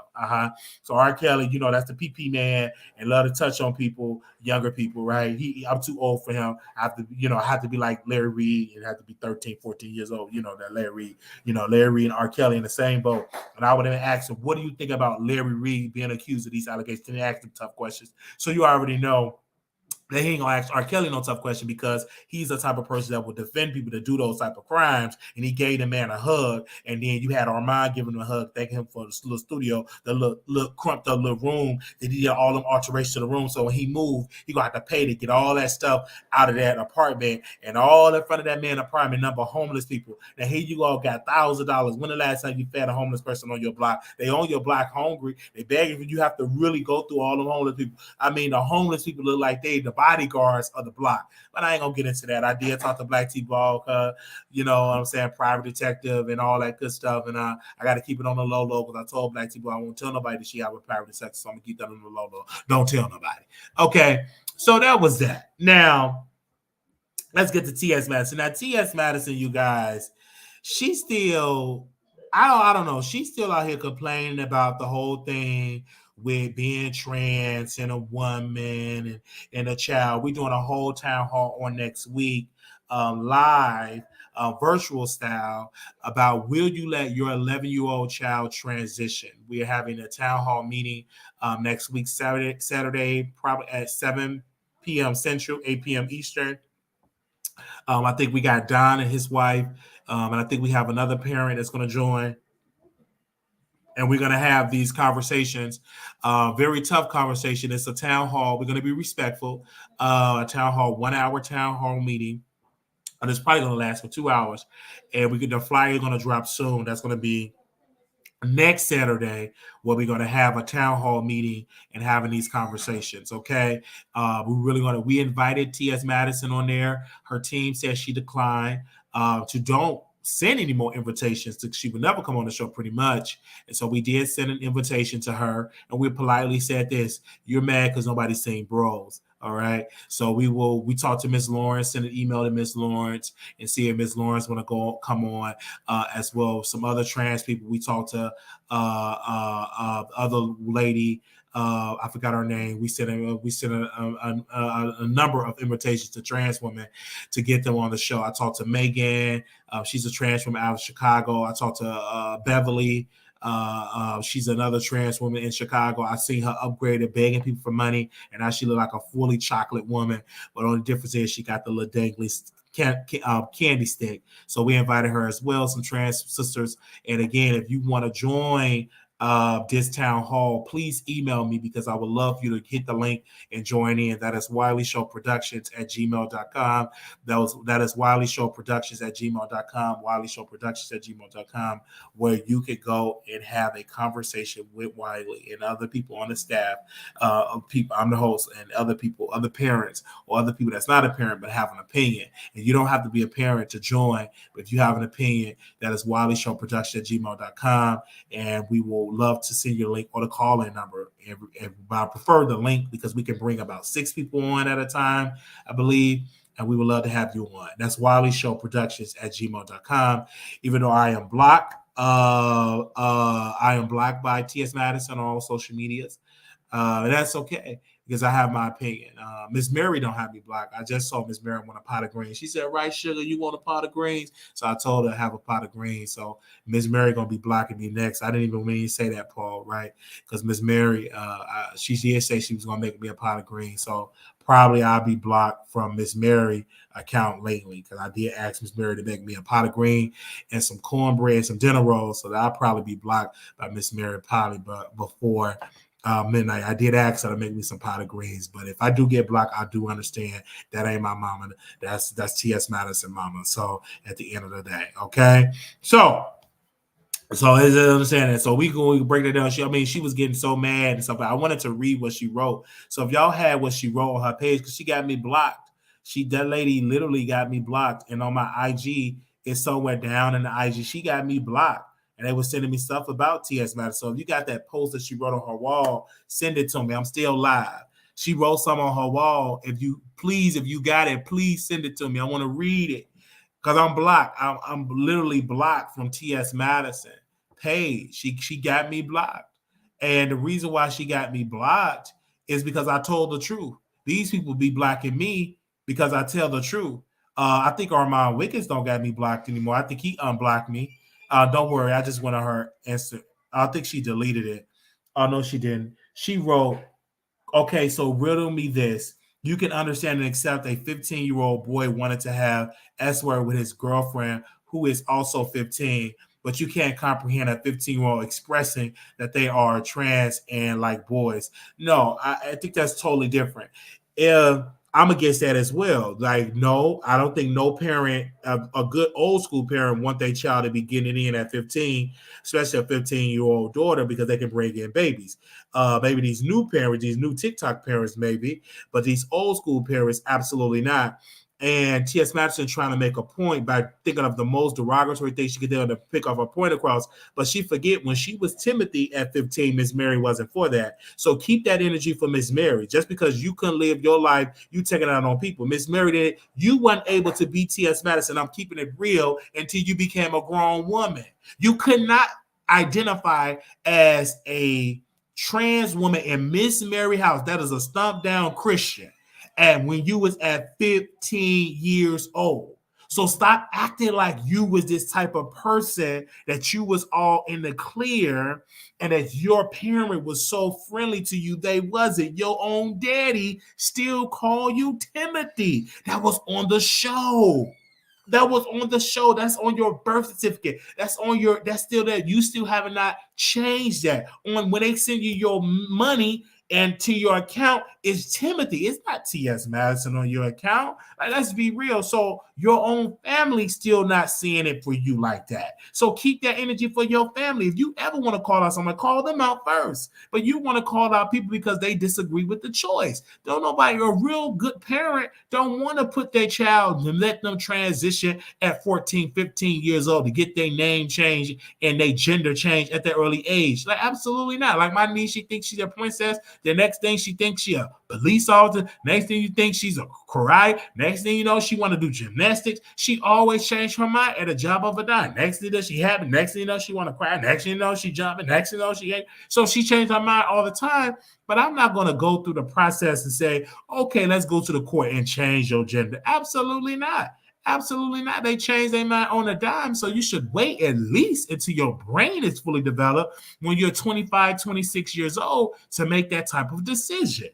So R. Kelly, you know, that's the PP man and love to touch on people, younger people, right? I'm too old for him. I have to be like Larry Reid and have to be 13, 14 years old. You know, that Larry Reid, Larry Reid and R. Kelly in the same boat. And I would have asked him, what do you think about Larry Reid being accused of these allegations? And ask him tough questions. So you already know that he ain't gonna ask R. Kelly no tough question because he's the type of person that will defend people that do those type of crimes. And he gave the man a hug, and then you had Armon giving him a hug, thanking him for the little studio, the little crumped up little room that he did all them alterations to the room. So when he moved, he gonna have to pay to get all that stuff out of that apartment, and all in front of that man's apartment, number of homeless people. Now here you all got $1,000. When the last time you fed a homeless person on your block? They on your block hungry. They begging for you. Have to really go through all the homeless people. I mean, the homeless people look like they the bodyguards of the block. But I ain't gonna get into that. I did talk to Black T-Ball, you know what I'm saying, private detective and all that good stuff. And I got to keep it on the low because I told Black T-Ball I won't tell nobody that she have a private detective, so I'm gonna keep that on the low. Don't tell nobody. Okay, so that was that. Now let's get to T.S. Madison. Now T.S. Madison, you guys, she still, I don't know, she's still out here complaining about the whole thing with being trans and a woman and a child. We're doing a whole town hall on next week, live, virtual style, about will you let your 11-year-old child transition? We are having a town hall meeting next week, Saturday, probably at 7 p.m. Central, 8 p.m. Eastern. I think we got Don and his wife, and I think we have another parent that's going to join. And we're going to have these conversations, very tough conversation. It's a town hall. We're going to be respectful. A town hall, 1 hour town hall meeting. And it's probably going to last for 2 hours. And the flyer is going to drop soon. That's going to be next Saturday, where we're going to have a town hall meeting and having these conversations. Okay. We invited T.S. Madison on there. Her team said she declined don't send any more invitations. She would never come on the show pretty much. And so we did send an invitation to her, and we politely said this: you're mad because nobody's saying bros. All right. So we talked to Ms. Lawrence, send an email to Ms. Lawrence and see if Ms. Lawrence want to come on as well. Some other trans people. We talked to other lady. I forgot her name. We sent a number of invitations to trans women to get them on the show. I talked to Megan. She's a trans woman out of Chicago. I talked to Beverly. She's another trans woman in Chicago. I seen her upgraded, begging people for money, and now she look like a fully chocolate woman. But the only difference is she got the little dangly candy stick. So we invited her as well, some trans sisters. And again, if you want to join this town hall, please email me because I would love you to hit the link and join in. That is Wiley Show Productions at gmail.com. That is Wiley Show Productions at gmail.com. Wiley Show Productions at gmail.com, where you could go and have a conversation with Wiley and other people on the staff, people. I'm the host, and other people, other parents, or other people that's not a parent but have an opinion. And you don't have to be a parent to join, but if you have an opinion, that is Wiley Show Productions at gmail.com, and we will love to send you a link or the call-in number. I prefer the link because we can bring about 6 people on at a time, I believe, and we would love to have you on. That's Wiley Show Productions at gmail.com. Even though I am blocked, I am blocked by T.S. Madison on all social medias. That's okay because I have my opinion. Miss Mary don't have me blocked. I just saw Miss Mary want a pot of greens. She said, "Right, sugar, you want a pot of greens?" So I told her to have a pot of greens. So Miss Mary gonna be blocking me next. I didn't even mean to say that, Paul, right? Because Miss Mary, she did say she was gonna make me a pot of greens. So probably I'll be blocked from Miss Mary account lately because I did ask Miss Mary to make me a pot of green and some cornbread, some dinner rolls. So that I'll probably be blocked by Miss Mary probably, but before midnight. I did ask her to make me some pot of greens, but if I do get blocked, I do understand that ain't my mama. That's T.S. Madison mama. So at the end of the day, okay. So as I understand that, so we can break that down. She was getting so mad and stuff. I wanted to read what she wrote. So if y'all had what she wrote on her page, because she got me blocked. That lady literally got me blocked, and on my IG, it's somewhere down in the IG, she got me blocked. And they were sending me stuff about T.S. Madison. So if you got that post that she wrote on her wall, send it to me. I'm still live. She wrote something on her wall. If you got it, please send it to me. I want to read it because I'm blocked. I'm literally blocked from T.S. Madison page. She got me blocked. And the reason why she got me blocked is because I told the truth. These people be blocking me because I tell the truth. I think Armon Wiggins don't got me blocked anymore. I think he unblocked me. Don't worry, I just went on her Insta. I think she deleted it. Oh, no, she didn't. She wrote, okay, so riddle me this. You can understand and accept a 15-year-old boy wanted to have S-word with his girlfriend who is also 15, but you can't comprehend a 15-year-old expressing that they are trans and like boys. No, I think that's totally different. I'm against that as well. Like, no, I don't think no parent, a good old school parent, want their child to be getting in at 15, especially a 15-year-old daughter, because they can bring in babies. Maybe these new parents, these new TikTok parents, maybe, but these old school parents, absolutely not. And T.S. Madison trying to make a point by thinking of the most derogatory thing she could do to pick up a point across. But she forget when she was Timothy at 15, Miss Mary wasn't for that. So keep that energy for Miss Mary. Just because you couldn't live your life, you taking it out on people. Miss Mary did. You weren't able to be T.S. Madison. I'm keeping it real until you became a grown woman. You could not identify as a trans woman in Miss Mary house. That is a stomp down Christian. And when you was at 15 years old. So stop acting like you was this type of person that you was all in the clear and that your parent was so friendly to you. They wasn't. Your own daddy still called you Timothy. That was on the show. That was on the show. That's on your birth certificate. That's still there. You still have not changed that. When they send you your money and to your account is Timothy. It's not T.S. Madison on your account. Like, let's be real. So your own family still not seeing it for you like that. So keep that energy for your family. If you ever want to call out someone, call them out first. But you want to call out people because they disagree with the choice. Don't nobody, a real good parent don't want to put their child and let them transition at 14, 15 years old to get their name changed and their gender changed at that early age. Like, absolutely not. Like my niece, she thinks she's a princess. The next thing she thinks she's a police officer. Next thing you think she's a karate. Next thing you know, she want to do gymnastics. She always changed her mind at a job of a dime. Next thing that she happy. Next thing you know, she want to cry. Next thing you know, she jumping. Next thing you know, she ain't. So she changed her mind all the time. But I'm not going to go through the process and say, okay, let's go to the court and change your gender. Absolutely not. Absolutely not. They change their mind on a dime. So you should wait at least until your brain is fully developed when you're 25, 26 years old to make that type of decision.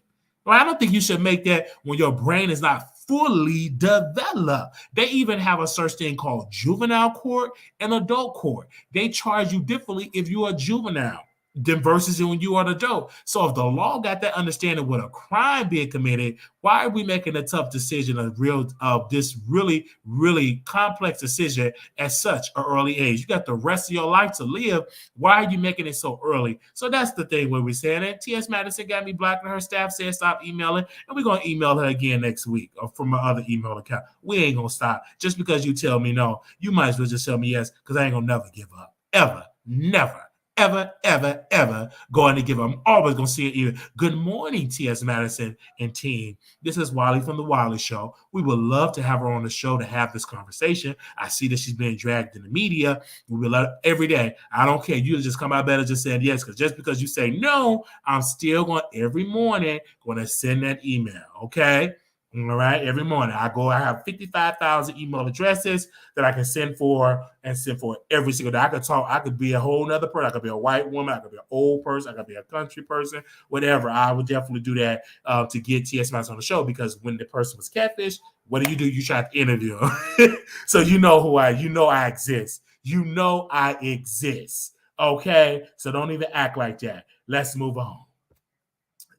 Well, I don't think you should make that when your brain is not fully developed. They even have a such thing called juvenile court and adult court. They charge you differently if you're a juvenile. than versus when you are the dope. So if the law got that understanding with a crime being committed, why are we making a tough decision of this really, really complex decision at such an early age? You got the rest of your life to live. Why are you making it so early? So that's the thing where we're saying it. T.S. Madison got me blocked and her staff said stop emailing, and we're going to email her again next week or from my other email account. We ain't going to stop. Just because you tell me no, you might as well just tell me yes, because I ain't going to never give up. Ever. Never. Ever going to give up. I'm always going to see it either. Good morning, T.S. Madison and team. This is Wiley from the Wiley Show. We would love to have her on the show to have this conversation. I see that she's being dragged in the media. We will let her every day. I don't care. You just come out better just saying yes, because just because you say no, I'm still going every morning going to send that email, okay? All right, every morning I have 55,000 email addresses that I can send for every single day. I could be a whole nother person. I could be a white woman. I could be an old person. I could be a country person, whatever. I would definitely do that to get T.S. Madison on the show, because when the person was catfish, what do? You try to interview him. So you know I exist. You know I exist. Okay, so don't even act like that. Let's move on.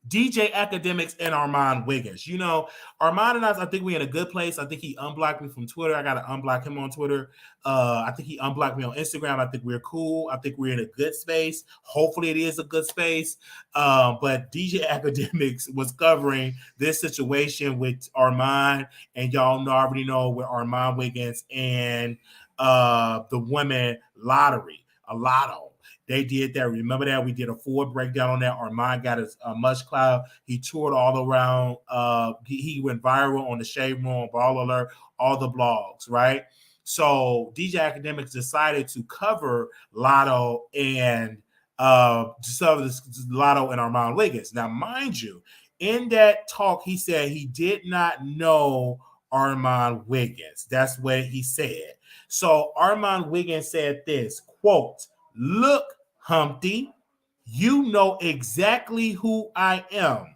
DJ Akademiks and Armon Wiggins. You know, Armon and I think we're in a good place. I think he unblocked me from Twitter. I got to unblock him on Twitter. I think he unblocked me on Instagram. I think we're cool. I think we're in a good space. Hopefully it is a good space. But DJ Akademiks was covering this situation with Armon, and y'all already know with Armon Wiggins and the women lottery, a lotto. They did that. Remember that? We did a full breakdown on that. Armon got a much cloud. He toured all around. He went viral on the Shade Room, Ball Alert, all the blogs, right? So DJ Akademiks decided to cover Lotto and Lotto and Armon Wiggins. Now, mind you, in that talk, he said he did not know Armon Wiggins. That's what he said. So Armon Wiggins said this, quote, "Look, Humpty, you know exactly who I am.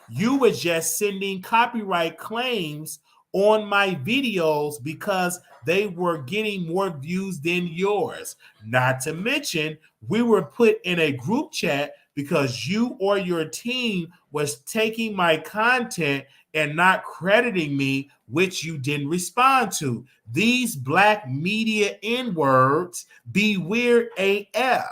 You were just sending copyright claims on my videos because they were getting more views than yours. Not to mention, we were put in a group chat because you or your team was taking my content and not crediting me, which you didn't respond to. These black media N-words be weird AF.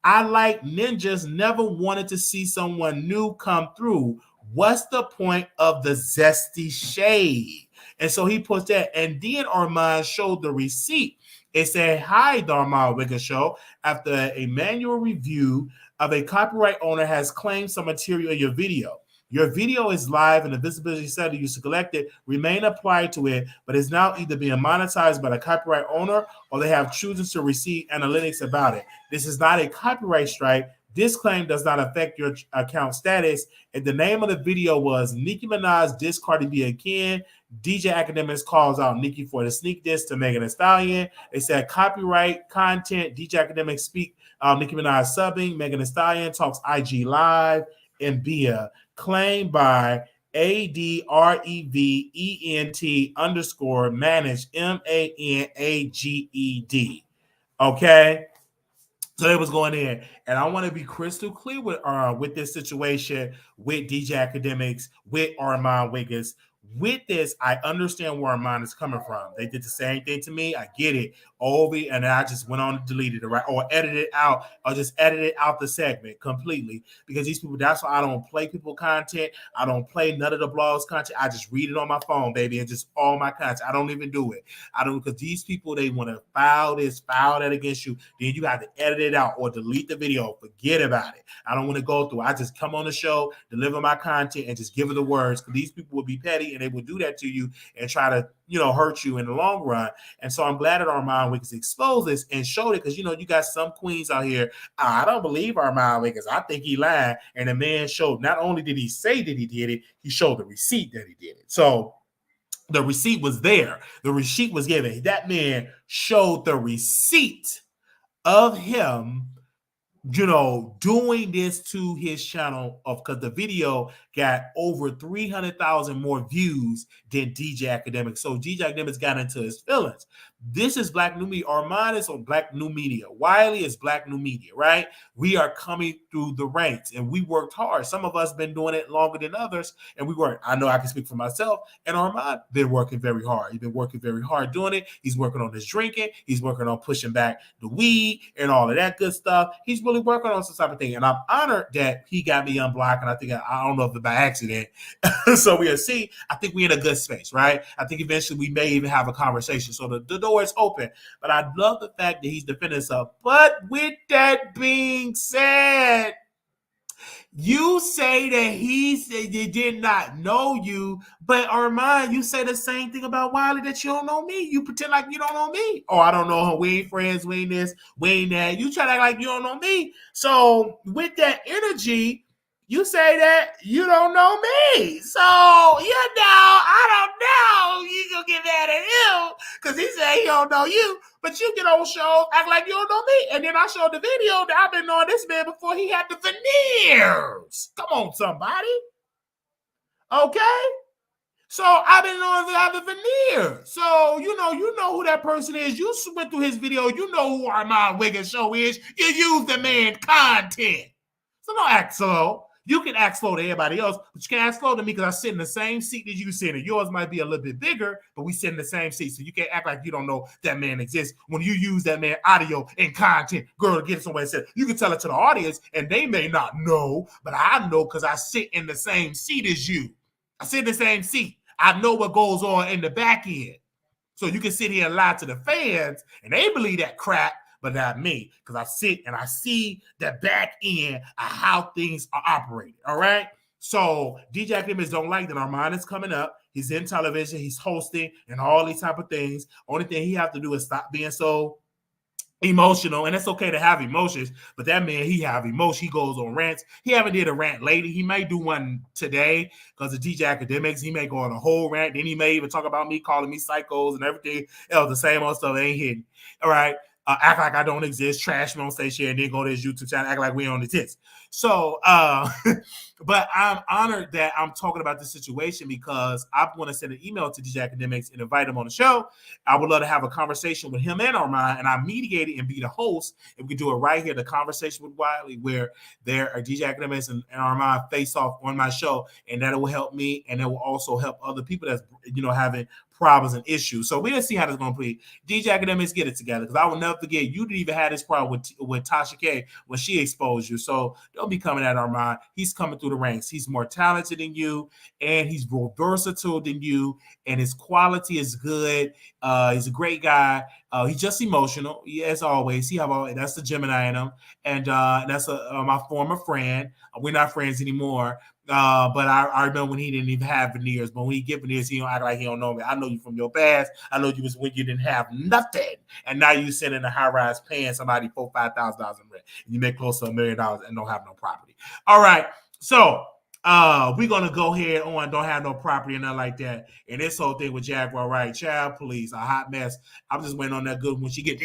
I like ninjas never wanted to see someone new come through. What's the point of the zesty shade?" And so he puts that, and then Armon showed the receipt. It said, "Hi, the Armon Wiggins Show. After a manual review of a copyright owner has claimed some material in your video. Your video is live and the visibility setting you selected remain applied to it, but is now either being monetized by the copyright owner or they have chosen to receive analytics about it. This is not a copyright strike. This claim does not affect your account status." And the name of the video was Nicki Minaj diss Cardi B again. DJ Akademiks calls out Nicki for the sneak diss to Megan Thee Stallion. They said copyright content. DJ Akademiks speak Nicki Minaj subbing. Megan Thee Stallion talks IG Live and Bia. Claimed by ADREVENT _managed MANAGED. Okay. So they was going in, and I want to be crystal clear with this situation with DJ Akademiks, with Armon Wiggins. With this, I understand where Armon is coming from. They did the same thing to me. I get it. Ovi, and I just went on and deleted it, right? Or edited it out, or just edited out the segment completely. Because these people, that's why I don't play people content. I don't play none of the blogs content. I just read it on my phone, baby, and just all my content. I don't even do it. I don't, because these people, they want to file this, file that against you. Then you have to edit it out or delete the video. Forget about it. I don't want to go through. I just come on the show, deliver my content, and just give it the words. Because these people will be petty and they will do that to you and try to, hurt you in the long run. And so I'm glad that Armon Wiggins exposed this and showed it, because you got some queens out here. I don't believe Armon Wiggins. I think he lied. And the man showed, not only did he say that he did it, he showed the receipt that he did it. So the receipt was there. The receipt was given. That man showed the receipt of him doing this to his channel, because the video got over 300,000 more views than DJ Akademiks. So DJ Akademiks got into his feelings. This is Black New Media. Armon is on Black New Media. Wiley is Black New Media, right? We are coming through the ranks, and we worked hard. Some of us been doing it longer than others, and we worked. I know I can speak for myself, and Armon been working very hard. He's been working very hard doing it. He's working on his drinking. He's working on pushing back the weed and all of that good stuff. He's really working on some type of thing, and I'm honored that he got me unblocked, and I think I don't know if it's by accident. So we'll see. I think we're in a good space, right? I think eventually we may even have a conversation. So the door is open. But I love the fact that he's defending himself. But with that being said, you say that he said he did not know you, but Armon, you say the same thing about Wiley that you don't know me. You pretend like you don't know me. Oh, I don't know her. We ain't friends. We ain't this. We ain't that. You try to act like you don't know me. So with that energy, you say that you don't know me. So, I don't know. You gonna get mad at him because he said he don't know you. But you get on shows, act like you don't know me. And then I showed the video that I've been knowing this man before he had the veneers. Come on, somebody. Okay? So I've been knowing that the veneer. So, you know who that person is. You went through his video. You know who Armon Wiggins show is. You use the man content. So don't act slow. You can act slow to everybody else, but you can't act slow to me because I sit in the same seat that you sit in. Yours might be a little bit bigger, but we sit in the same seat. So you can't act like you don't know that man exists when you use that man audio and content. Girl, get it somewhere and say, you can tell it to the audience, and they may not know, but I know because I sit in the same seat as you. I sit in the same seat. I know what goes on in the back end. So you can sit here and lie to the fans, and they believe that crap, but not me, because I sit and I see the back end of how things are operated, all right? So DJ Akademiks don't like that Armon is coming up. He's in television, he's hosting, and all these type of things. Only thing he have to do is stop being so emotional, and it's okay to have emotions, but that man, he have emotion. He goes on rants. He haven't did a rant lately. He may do one today because of DJ Akademiks. He may go on a whole rant. Then he may even talk about me, calling me psychos and everything else. The same old stuff ain't hidden. All right. Act like I don't exist, trash me on station, and then go to his YouTube channel, act like we on the tits. So, but I'm honored that I'm talking about this situation because I want to send an email to DJ Akademiks and invite him on the show. I would love to have a conversation with him and Armon, and I mediate it and be the host. And we can do it right here, the conversation with Wiley, where there are DJ Akademiks and Armon face off on my show, and that will help me, and it will also help other people that's having problems and issues. So we'll see how this is going to play. DJ Akademiks, get it together, because I will never forget you didn't even have this problem with Tasha K when she exposed you. So don't be coming at Armon. He's coming through the ranks. He's more talented than you, and he's more versatile than you, and his quality is good. He's a great guy. He's just emotional, as always. That's the Gemini in him, and that's my former friend. We're not friends anymore. But I remember when he didn't even have veneers. But when he get veneers, he don't act like he don't know me. I know you from your past. I know you was when you didn't have nothing, and now you sitting in a high rise paying somebody $4,000-$5,000 in rent, and you make close to $1 million and don't have no property. All right, so we're gonna go ahead on. Don't have no property and nothing like that. And this whole thing with Jaguar, right? Child police, a hot mess. I'm just waiting on that good when she get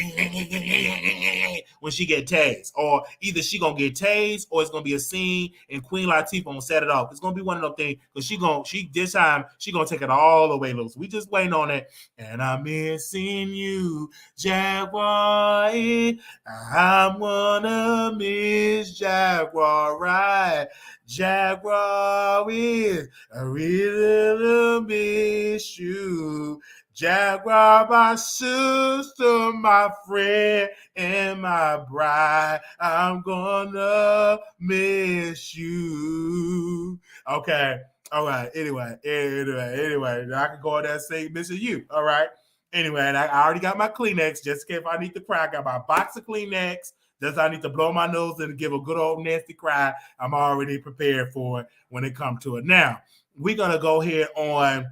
tased, or either she gonna get tased or it's gonna be a scene and Queen Latifah gonna set it off. It's gonna be one of those things because this time she gonna take it all the way loose. We just waiting on it. And I'm missing you, Jaguar. I'm gonna miss Jaguar, right? Jaguar is, I really miss you. Jaguar, my sister, my friend, and my bride. I'm gonna miss you. Okay. All right. Anyway. I can go on there and say missing you. All right. Anyway, and I already got my Kleenex just in case I need to cry. I got my box of Kleenex. Just I need to blow my nose and give a good old nasty cry. I'm already prepared for it when it comes to it. Now, we're going to go here on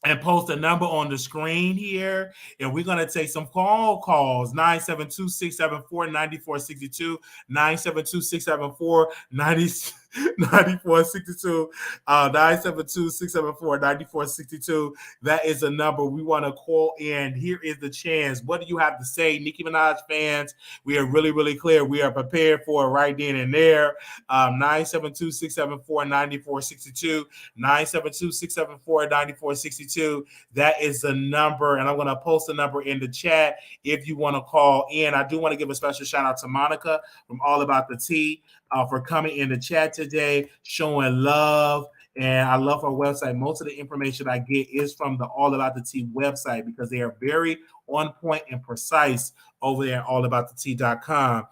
and post a number on the screen here. And we're going to take some calls. 972-674-9462. 972-674-9462. 9462, 972-674-9462. That is the number we want to call in. Here is the chance. What do you have to say, Nicki Minaj fans? We are really, really clear. We are prepared for it right then and there. 972-674-9462, 972-674-9462. That is the number, and I'm going to post the number in the chat if you want to call in. I do want to give a special shout out to Monica from All About the Tea for coming in the chat today, showing love. And I love her website. Most of the information I get is from the All About the Tea website because they are very on point and precise over there at allaboutthetea.com.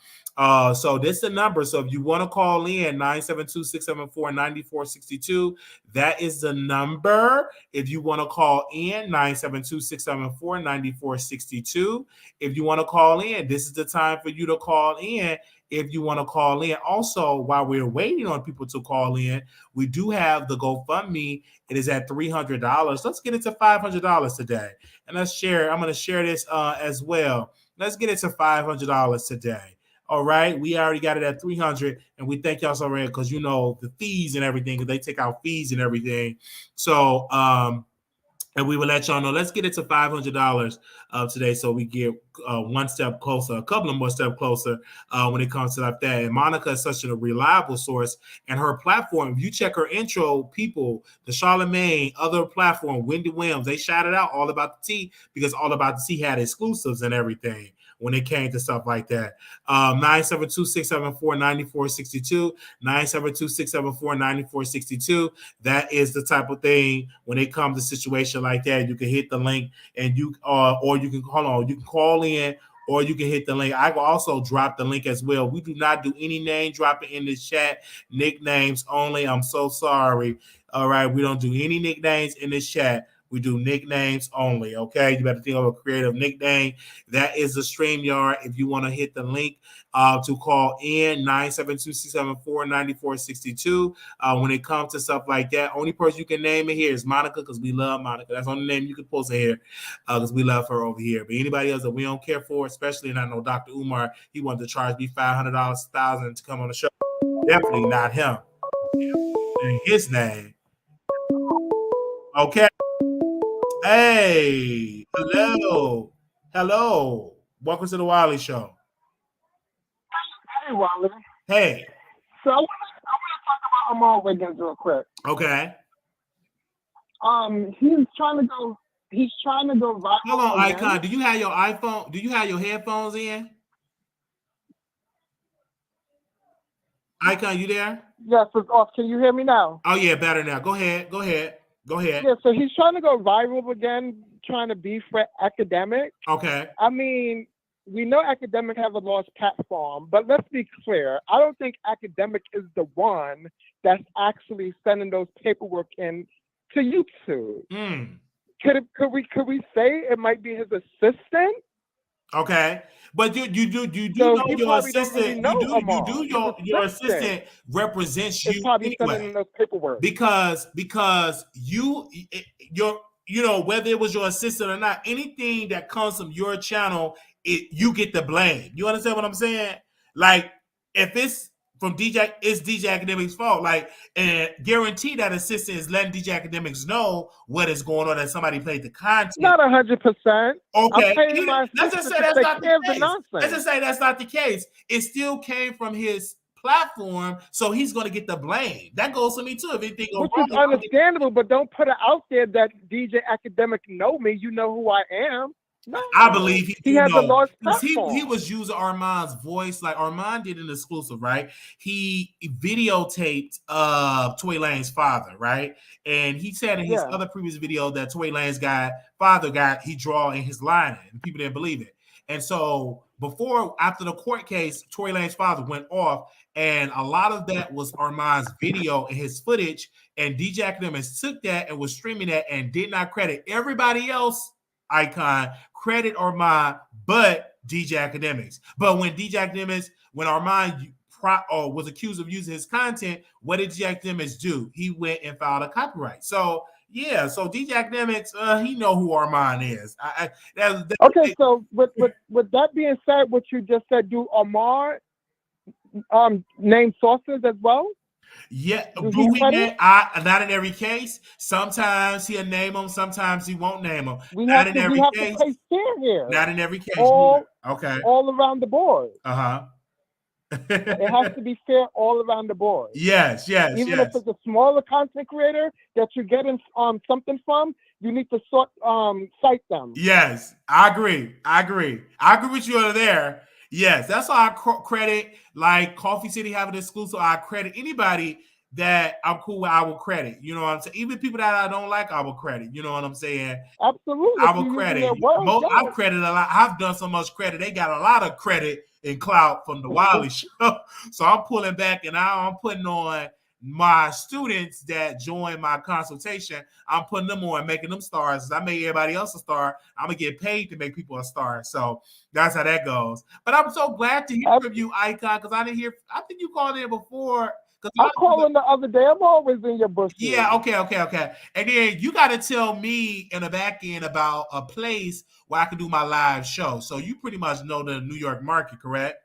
So this is the number. So if you want to call in, 972-674-9462, that is the number. If you want to call in, 972-674-9462. If you want to call in, this is the time for you to call in. If you want to call in. Also, while we're waiting on people to call in, we do have the GoFundMe. It is at $300. Let's get it to $500 today. And let's share. I'm going to share this as well. Let's get it to $500 today. All right. We already got it at $300. And we thank y'all so much because, you know, the fees and everything, because they take out fees and everything. So, and we will let y'all know. Let's get it to $500 today, so we get one step closer, a couple of more steps closer when it comes to like that. And Monica is such a reliable source, and her platform. If you check her intro, people, the Charlemagne, other platform, Wendy Williams, they shouted out All About the Tea because All About the Tea had exclusives and everything when it came to stuff like that. 972-674-9462, 972-674-9462. That is the type of thing when it comes to situation like that. You can hit the link and you or you can you can call in, or you can hit the link. I will also drop the link as well. We do not do any name dropping in this chat. Nicknames only. I'm so sorry. All right. We don't do any nicknames in this chat. We do nicknames only, okay? You better think of a creative nickname. That is the StreamYard. If you want to hit the link to call in, 972-674-9462. When it comes to stuff like that, only person you can name it here is Monica, because we love Monica. That's the only name you can post here because we love her over here. But anybody else that we don't care for, especially, and I know Dr. Umar, he wanted to charge me $500, $1,000 to come on the show. Definitely not him. In his name. Okay. Hey, hello. Welcome to the Wiley Show. Hey, Wiley. Hey. So I want to talk about Armon Wiggins real quick. Okay. He's trying to go viral. Hold on, Icon. Do you have your iPhone? Do you have your headphones in? Icon, you there? Yes, it's off. Can you hear me now? Oh yeah, better now. Go ahead. Yeah, so he's trying to go viral again, trying to beef with Akademiks. Okay. I mean, we know Akademiks have a large platform, but let's be clear. I don't think Akademiks is the one that's actually sending those paperwork in to YouTube. Could we say it might be his assistant? Okay. But you do So know your assistant. Your assistant represents you probably anyway. sending in those paperwork. Because you know, whether it was your assistant or not, anything that comes from your channel, you get the blame. You understand what I'm saying? Like, if it's from DJ, it's DJ Akademiks' fault. Like, and guarantee that assistant is letting DJ Akademiks know what is going on, that somebody played the content. Not 100%. Okay. Let's just say that's not the case. Let's just say that's not the case. It still came from his platform, so he's going to get the blame. That goes to me too. If anything goes wrong, which is understandable, but don't put it out there that DJ Akademiks know me. You know who I am. No, I believe he has a large platform. He was using Armon's voice, like Armon did an exclusive, right? He videotaped Tory Lanez's father, right? And he said in his other previous video that Tory Lanez's father he draw in his line, and people didn't believe it. And so after the court case, Tory Lanez's father went off, and a lot of that was Armon's video and his footage, and DJ Akademiks took that and was streaming that and did not credit everybody else. Icon credit Armon, but DJ Akademiks. But when Armon was accused of using his content, what did DJ Akademiks do? He went and filed a copyright. So yeah, so DJ Akademiks, he know who Armon is. Okay, so with that being said, what you just said, do Armon name sources as well? Yeah, Does he credit? not in every case. Sometimes he'll name them, sometimes he won't name them. We Not have in to every case. play fair here. Not in every case. All Okay. all around the board. Uh-huh. It has to be fair all around the board. Yes. Even if it's a smaller content creator that you're getting something from, you need to cite them. Yes, I agree. I agree with you over there. Yes, that's why I credit, like Coffee City having an exclusive. I credit anybody that I'm cool with. I will credit. You know what I'm saying? Even people that I don't like, I will credit. You know what I'm saying? Absolutely. I will credit. I've credited a lot. I've done so much credit. They got a lot of credit and clout from the Wiley Show. So I'm pulling back and I'm putting on my students that join my consultation. I'm putting them on, making them stars. As I made everybody else a star, I'm gonna get paid to make people a star. So that's how that goes. But I'm so glad to hear from you, Icon, because I didn't hear. I think you called in before. I called in the other day. I'm always in your bush. Yeah, okay. And then you got to tell me in the back end about a place where I can do my live show. So you pretty much know the New York market, correct?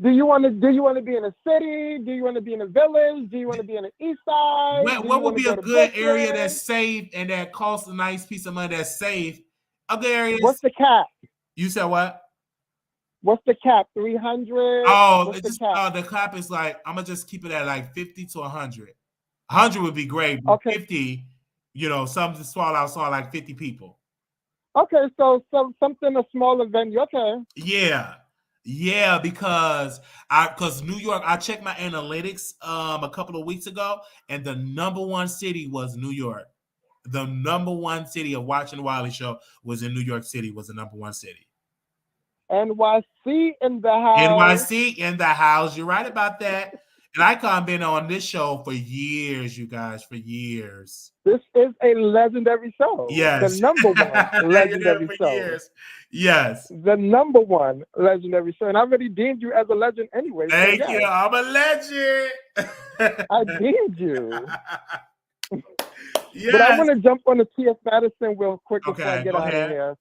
Do you want to be in a city? Do you want to be in a village? Do you want to be in the east side? What would be a good area that's safe and that costs a nice piece of money that's safe? Other areas. What's the cap? You said what? What's the cap? 300? Oh, the cap is like, I'm going to just keep it at like 50 to 100. 100 would be great. But okay. 50, something small outside like 50 people. Okay, so something, a smaller venue. Okay. Yeah, because New York, I checked my analytics a couple of weeks ago, and the number one city was New York. The number one city of watching the Wiley Show was in New York City, was the number one city. NYC in the house. NYC in the house. You're right about that. And Icon been on this show for years, you guys, for years. This is a legendary show. Yes. The number one legendary show. Years. Yes. The number one legendary show. And I already deemed you as a legend anyway. Thank you. I'm a legend. I deemed you. Yes. But I want to jump on the T.S. Madison real quick before I get out of here.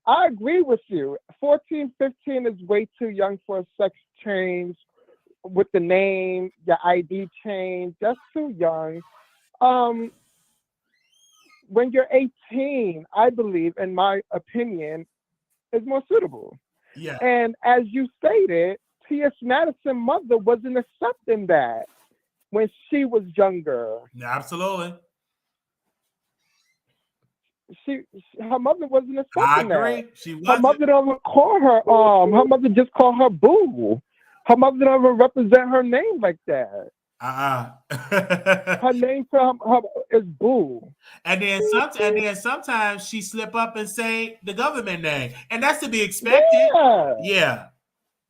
I agree with you. 14, 15 is way too young for a sex change with the name, the ID change. That's too young. When you're 18, I believe, in my opinion, is more suitable. Yeah. And as you stated, T.S. Madison's mother wasn't accepting that when she was younger. Absolutely. Her mother wasn't accepting that. I agree. She wasn't. Her mother don't call her. Her mother just called her boo. Her mother don't even represent her name like that. Her name for her is boo. And then sometimes she slip up and say the government name, and that's to be expected. Yeah.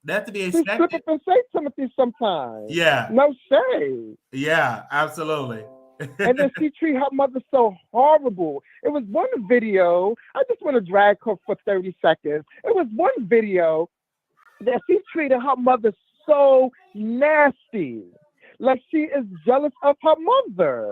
That's to be expected. She slip up and say Timothy sometimes. Yeah. No shade. Yeah, absolutely. And then she treated her mother so horrible. It was one video. I just want to drag her for 30 seconds. It was one video that she treated her mother so nasty. Like she is jealous of her mother.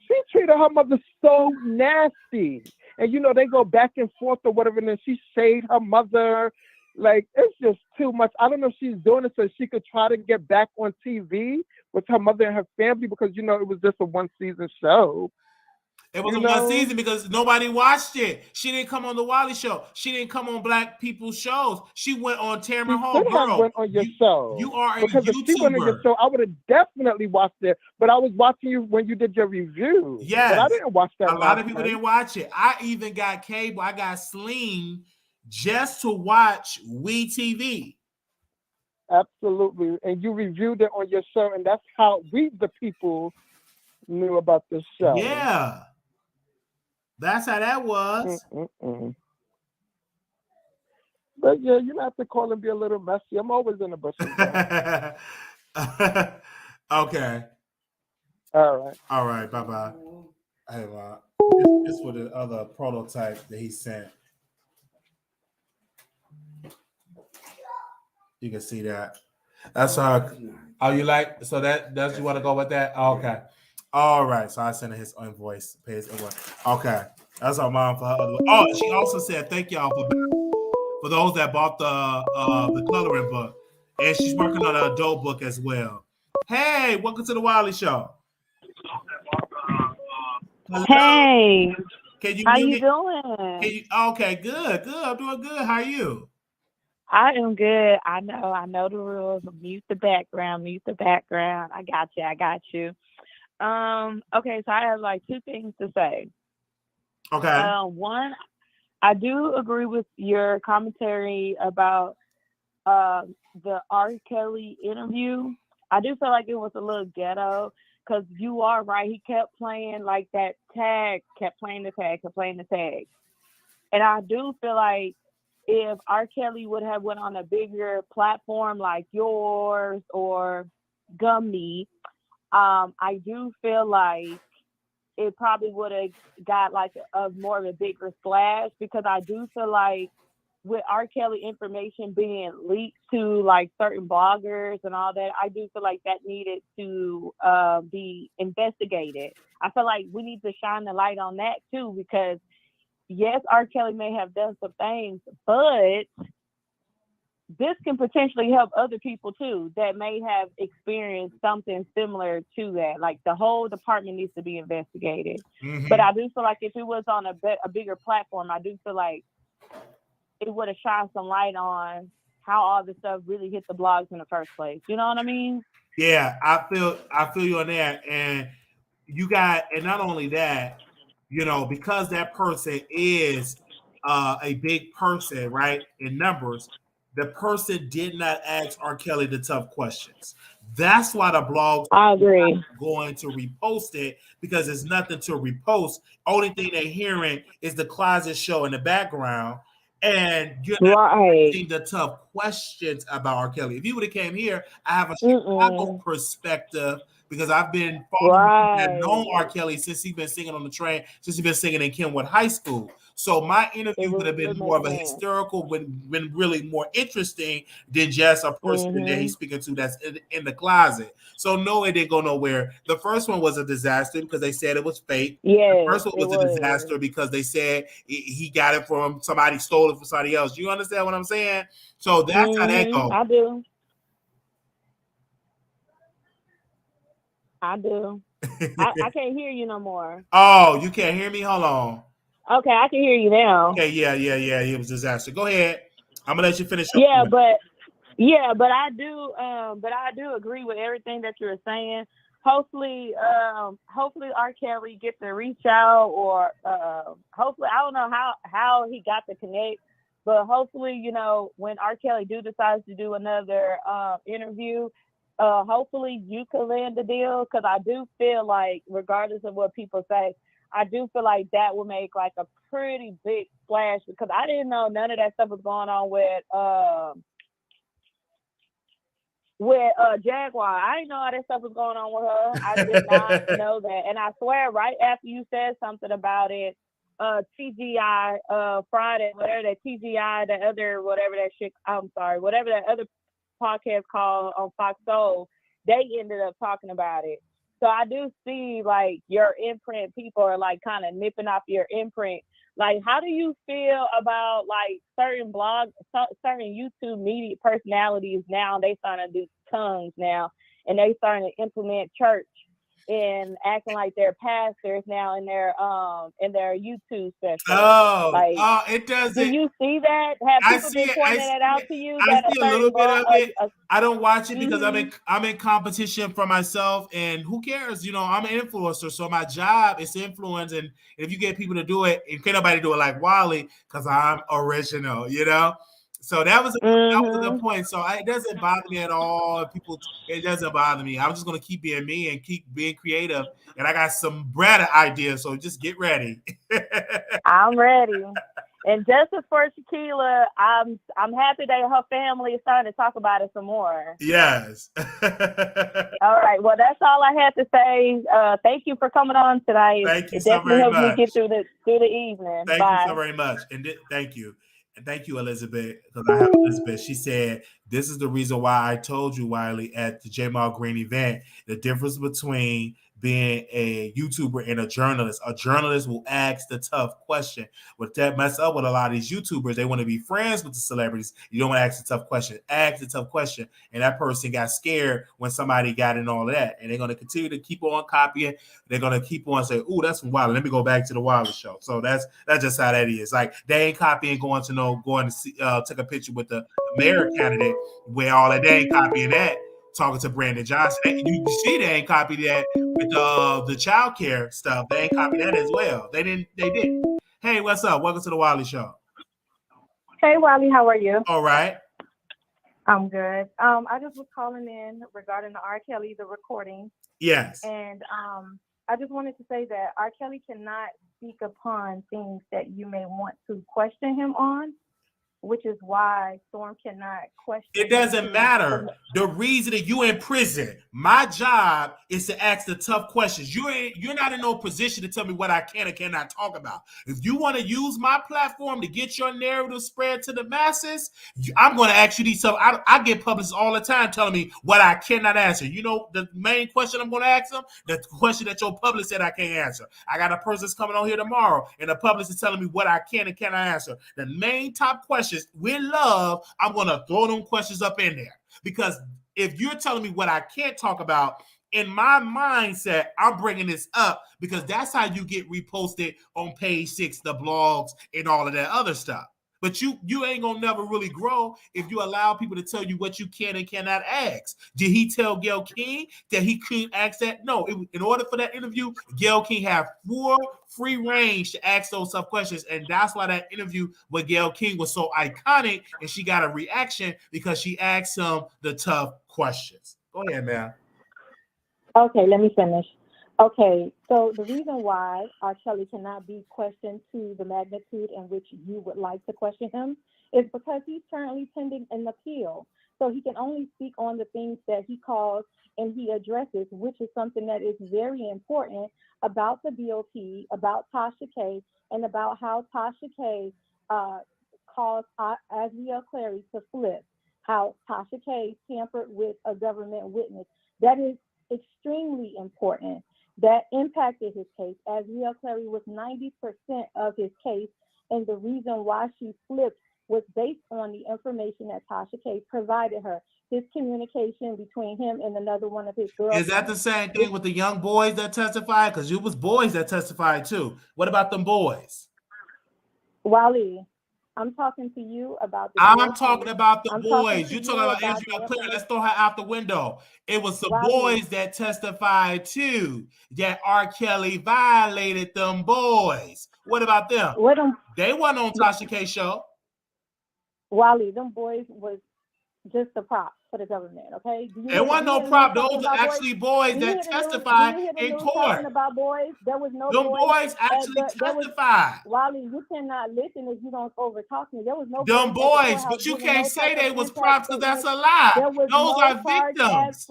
She treated her mother so nasty. And they go back and forth or whatever, and then she shade her mother. Like, it's just too much. I don't know if she's doing it so she could try to get back on TV with her mother and her family because, it was just a one-season show. It was a one season because nobody watched it. She didn't come on the Wiley Show. She didn't come on Black people's shows. She went on Tamron Hall. Girl, went on your show. You are because a YouTuber. If she went on your show, I would have definitely watched it. But I was watching you when you did your review. Yes. But I didn't watch that. A lot of people didn't watch it. I even got cable. I got Sling just to watch WeTV. Absolutely. And you reviewed it on your show, and that's how we, the people, knew about the show. Yeah. That's how that was. But yeah, you have to call and be a little messy. I'm always in the bushes. Okay. All right. Bye-bye. Hey, this was the other prototype that he sent. You can see that. That's how. Oh, you like? So that's you want to go with that? Oh, okay. All right. So I sent her his invoice. Pay his invoice. Okay. That's our mom for her. Oh, she also said thank y'all for those that bought the coloring book, and she's working on an adult book as well. Hey, welcome to the Wiley Show. Hello. Hey, Can you how hear you me? doing? Okay, good. I'm doing good. How are you? I am good. I know the rules. Mute the background. I got you. Okay, so I have like two things to say. Okay. One, I do agree with your commentary about the R. Kelly interview. I do feel like it was a little ghetto because you are right. He kept playing like that tag, kept playing the tag. And I do feel like if R. Kelly would have went on a bigger platform like yours or Gummy, I do feel like it probably would have got like a more of a bigger splash because I do feel like with R. Kelly information being leaked to like certain bloggers and all that, I do feel like that needed to be investigated. I feel like we need to shine the light on that too because yes, R. Kelly may have done some things, but this can potentially help other people too that may have experienced something similar to that. Like the whole department needs to be investigated. Mm-hmm. But I do feel like if it was on a bigger platform, I do feel like it would have shined some light on how all this stuff really hit the blogs in the first place. You know what I mean? Yeah, I feel you on that. And not only that, because that person is a big person, right? In numbers, the person did not ask R. Kelly the tough questions. That's why the blogs I agree. going to repost it because there's nothing to repost. Only thing they're hearing is the closet show in the background. And you're not asking the tough questions about R. Kelly. If you would have came here, I have a Chicago perspective because I've been following people that know R. Kelly since he's been singing on the train, since he's been singing in Kenwood High School. So my interview would have been more of a historical, been really more interesting than just a person that he's speaking to that's in the closet. So no, it didn't go nowhere. The first one was a disaster because they said it was fake. Yeah, the first one was a disaster because they said he got it from somebody, stole it from somebody else. You understand what I'm saying? So that's how that goes. I do. I can't hear you no more. Oh, you can't hear me? Hold on. Okay, I can hear you now. Okay, yeah. It was a disaster. Go ahead. I'm gonna let you finish. But I do agree with everything that you're saying. Hopefully R. Kelly gets to reach out, or hopefully I don't know how he got to connect, but hopefully when R. Kelly decides to do another interview, hopefully you can land the deal because I do feel like regardless of what people say, I do feel like that will make like a pretty big splash because I didn't know none of that stuff was going on with Jaguar. I didn't know all that stuff was going on with her. I did not know that. And I swear right after you said something about it, TGI Friday, whatever that TGI, the other whatever that shit, whatever that other podcast called on Fox Soul, they ended up talking about it. So I do see like your imprint, people are like kind of nipping off your imprint. Like, how do you feel about like certain blogs, certain YouTube media personalities now? They starting to do tongues now, and they starting to implement church and acting like they're pastors now in their YouTube specials. It doesn't. Do you see that? Have people been pointing that out to you? I see a little bit of it. I don't watch it because I'm in competition for myself, and who cares? I'm an influencer, so my job is to influence. And if you get people to do it, and can't nobody do it like Wiley, because I'm original, So that was a good point. So it doesn't bother me at all. It doesn't bother me. I'm just gonna keep being me and keep being creative. And I got some bread ideas, so just get ready. I'm ready. And justice for Shaquilla, I'm happy that her family is starting to talk about it some more. Yes. All right. Well, that's all I had to say. Thank you for coming on tonight. Thank you it definitely so very helped much. me get through the evening. Thank Bye. you so very much. And thank you. And thank you, Elizabeth, because I have Elizabeth. She said, this is the reason why I told you, Wiley, at the Jamal Green event, the difference between being a YouTuber and a journalist. A journalist will ask the tough question. What that mess up with a lot of these YouTubers, they want to be friends with the celebrities. You don't want to ask the tough question. Ask the tough question. And that person got scared when somebody got in all of that. And they're going to continue to keep on copying. They're going to keep on saying, "Ooh, that's from Wiley. Let me go back to the Wiley Show." So that's just how that is. Like, they ain't copying going to see, take a picture with the mayor candidate where all that. They ain't copying that. Talking to Brandon Johnson, you see they ain't copied that with the child care stuff. They ain't copied that as well. They didn't. Hey, what's up? Welcome to the Wiley Show. Hey, Wiley, how are you? All right. I'm good. I just was calling in regarding the R. Kelly, the recording. Yes. And I just wanted to say that R. Kelly cannot speak upon things that you may want to question him on, which is why Storm cannot question. It doesn't matter. The reason that you in prison, my job is to ask the tough questions. You're not in no position to tell me what I can and cannot talk about. If you want to use my platform to get your narrative spread to the masses, I'm going to ask you these stuff. I get publicists all the time telling me what I cannot answer. You know the main question I'm going to ask them? The question that your publicist said I can't answer. I got a person that's coming on here tomorrow, and the publicist is telling me what I can and cannot answer. The main top question with love, I'm going to throw them questions up in there, because if you're telling me what I can't talk about, in my mindset, I'm bringing this up because that's how you get reposted on page 6, the blogs and all of that other stuff. But you ain't gonna never really grow if you allow people to tell you what you can and cannot ask. Did he tell Gayle King that he couldn't ask that? No. In order for that interview, Gayle King had full free range to ask those tough questions, and that's why that interview with Gayle King was so iconic, and she got a reaction because she asked him the tough questions. Go ahead, man. Okay, let me finish. Okay, so the reason why R. Kelly cannot be questioned to the magnitude in which you would like to question him is because he's currently pending an appeal. So he can only speak on the things that he calls and he addresses, which is something that is very important about the BOP, about Tasha K, and about how Tasha K caused Azriel Clary to flip, how Tasha K tampered with a government witness. That is extremely important. That impacted his case. Azriel Clary was 90% of his case, and the reason why she flipped was based on the information that Tasha K provided her. His communication between him and another one of his girls. Is that the same thing with the young boys that testified? Because it was boys that testified too. What about them boys? Wally, I'm talking to you about the I'm talking about the boys. You're talking about Azriel Clary. Let's throw her out the window. It was the boys that testified too that R. Kelly violated them boys. What about them? They weren't on Tasha K show. Wally, them boys was just a prop for the government, okay? It wasn't no prop. Those are actually boys that testified in court. About boys? There was no boys actually testified. Wally, you cannot listen if you don't over talk me. There was no them boys, but you can't say they was props because that's a lie. Those are victims.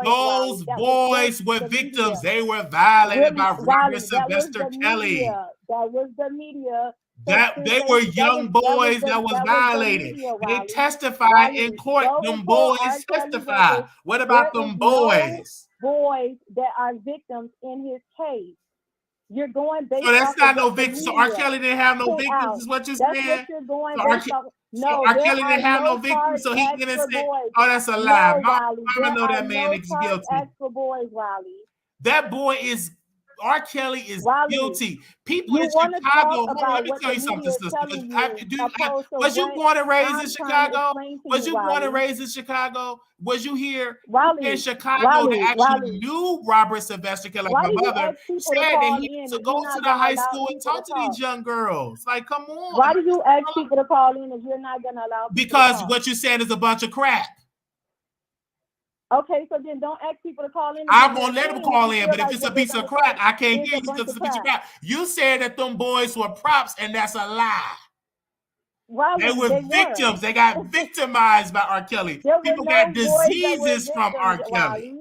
Those boys were victims. They were violated by Robert Sylvester Kelly. That was the media. That they were young boys that was violated. They testified in court. Them boys testified. What about them boys? Boys that are victims in his case. You're going based. So that's not no victims. So R. Kelly didn't have no victims, is what you're saying? That's what you're going based off. No, R. Kelly didn't have no victims, so he didn't say, "Oh, that's a lie." I know that man is guilty. For boys, Wiley. That boy is. R. Kelly is guilty. People in Chicago, let me tell you something, sister. Was you born and raised in Chicago? Was you born and raised in Chicago? Was you here in Chicago that actually knew Robert Sylvester Kelly? Like my mother said that he used to go to the high school and talk to these young girls. Like, come on. Why do you ask people to call in if you're not going to allow people because what you're saying is a bunch of crap. Okay, so then don't ask people to call in. I'm gonna let them call in, but if it's a piece of crap, I can't hear you because it's a piece of crap. You said that them boys were props, and that's a lie. They were victims. They got victimized by R. Kelly. People got diseases from R. Kelly.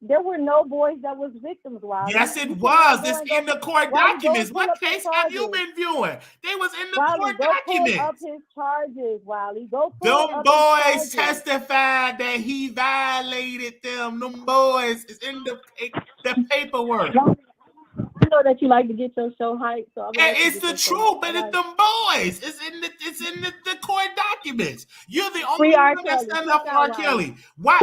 There were no boys that was victims, Wiley. Yes, it You can't was. go It's and go. in the court Wiley, go documents. and pull What up the case have you charges. been viewing? They was in the Wiley, court go pull up documents. his charges, Wiley. Go pull Them up his boys charges. testified that he violated them. Them boys is in the paperwork. I know that you like to get your show hyped, so I'm And it's the truth, but it's them boys. It's in the court documents. You're the only one that's standing up for R. Kelly. Why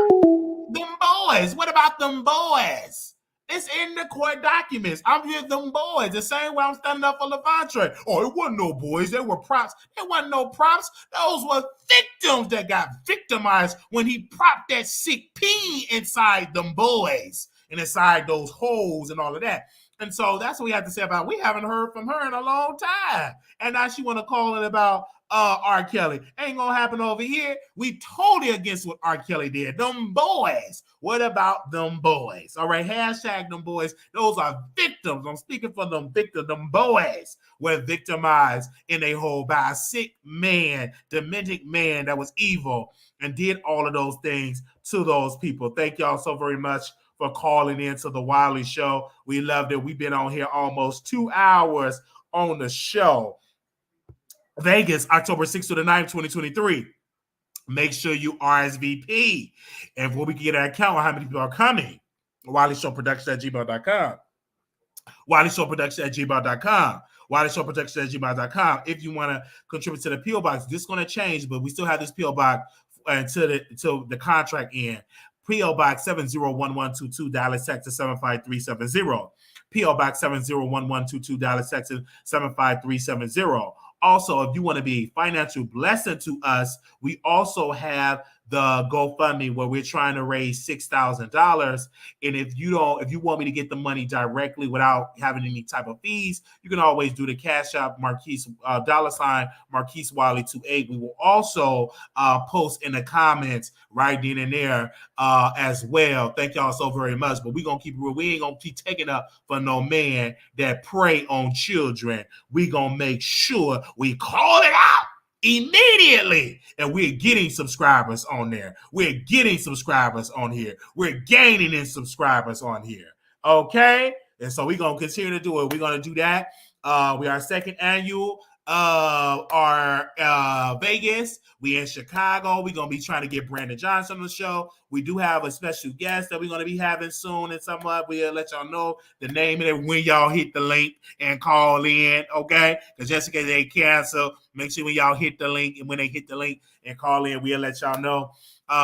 them boys? What about them boys? It's in the court documents. I'm here, them boys. The same way I'm standing up for Levante. Oh, it wasn't no boys. They were props. It wasn't no props. Those were victims that got victimized when he propped that sick pee inside them boys and inside those holes and all of that. And so that's what we have to say about it. We haven't heard from her in a long time. And now she want to call it about R. Kelly. Ain't gonna happen over here. We totally against what R. Kelly did. Them boys. What about them boys? All right, hashtag them boys. Those are victims. I'm speaking for them victims. Them boys were victimized in a hole by a sick man, demented man that was evil and did all of those things to those people. Thank y'all so very much for calling in to the Wiley Show. We loved it. We've been on here almost 2 hours on the show. Vegas, October 6th to the 9th, 2023. Make sure you RSVP. And before we can get our count on how many people are coming, WileyShowProduction@gmail.com. WileyShowProduction@gmail.com. WileyShowProduction@gmail.com. If you want to contribute to the P.O. Box, this is going to change, but we still have this P.O. Box until the contract ends. P.O. Box 701122, Dallas, Texas 75370. P.O. Box 701122, Dallas, Texas 75370. Also, if you want to be a financial blessing to us, we also have the GoFundMe where we're trying to raise $6,000. And if you want me to get the money directly without having any type of fees, you can always do the Cash App Marquise $ Marquise Wiley 28. We will also post in the comments right then and there as well. Thank y'all so very much. But we're gonna keep it real. We ain't gonna keep taking up for no man that prey on children. We gonna make sure we call it out immediately, and we're getting subscribers on there. We're getting subscribers on here. We're gaining in subscribers on here. Okay, and so we're gonna continue to do it. We're gonna do that. We are second annual our Vegas. We in Chicago. We're gonna be trying to get Brandon Johnson on the show. We do have a special guest that we're gonna be having soon, and we'll let y'all know the name of it when y'all hit the link and call in, okay? Because just in case they cancel, make sure when y'all hit the link, and when they hit the link and call in, we'll let y'all know.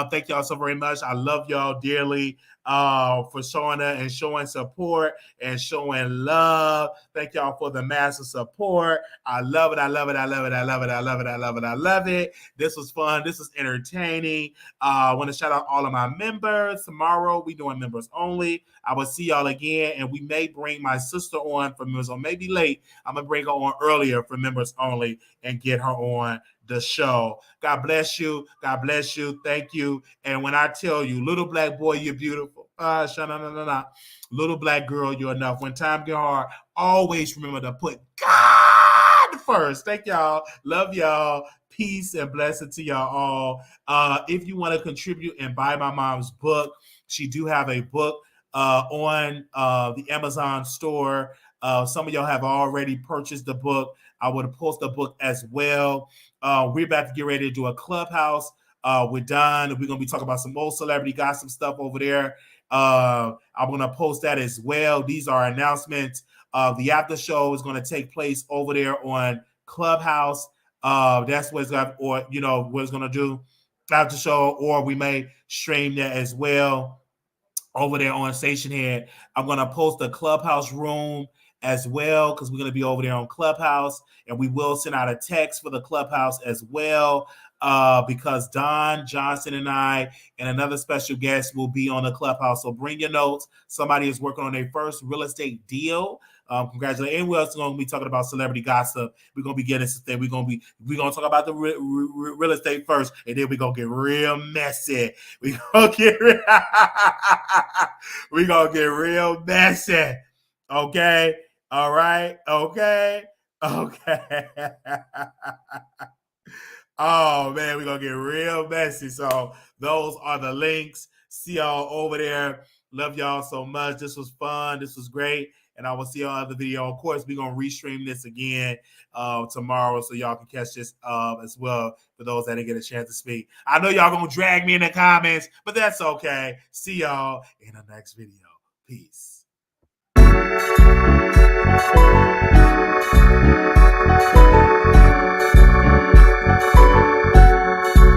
Thank y'all so very much. I love y'all dearly for showing up and showing support and showing love. Thank y'all for the massive support. I love it. I love it. I love it. I love it. I love it. I love it. I love it. This was fun. This was entertaining. I want to shout out all of my members. Tomorrow we doing members only. I will see y'all again, and we may bring my sister on for members, or maybe late. I'm gonna bring her on earlier for members only and get her on the show. God bless you. God bless you. Thank you. And when I tell you, little black boy, you're beautiful. Little black girl, you're enough. When time get hard, always remember to put God first. Thank y'all. Love y'all. Peace and blessing to y'all all. If you want to contribute and buy my mom's book, she do have a book on the Amazon store. Some of y'all have already purchased the book. I would post the book as well. We're about to get ready to do a clubhouse. We're done. We're going to be talking about some old celebrity gossip stuff over there. I'm going to post that as well. These are announcements. The after show is going to take place over there on Clubhouse. That's what it's got, or what it's going to do after show, or we may stream that as well over there on Station Head. I'm going to post a Clubhouse room as well, because we're going to be over there on Clubhouse, and we will send out a text for the Clubhouse as well, because Don Johnson and I and another special guest will be on the Clubhouse. So bring your notes. Somebody is working on their first real estate deal. Congratulations. And we're also going to be talking about celebrity gossip. We're going to be getting some things. We're going to talk about the real estate first, and then we're going to get real messy. We're going to get real messy. Okay? All right? Okay? Okay. Oh, man, we're going to get real messy. So those are the links. See y'all over there. Love y'all so much. This was fun. This was great. And I will see y'all other video. Of course, we're going to restream this again tomorrow so y'all can catch this as well for those that didn't get a chance to speak. I know y'all going to drag me in the comments, but that's okay. See y'all in the next video. Peace.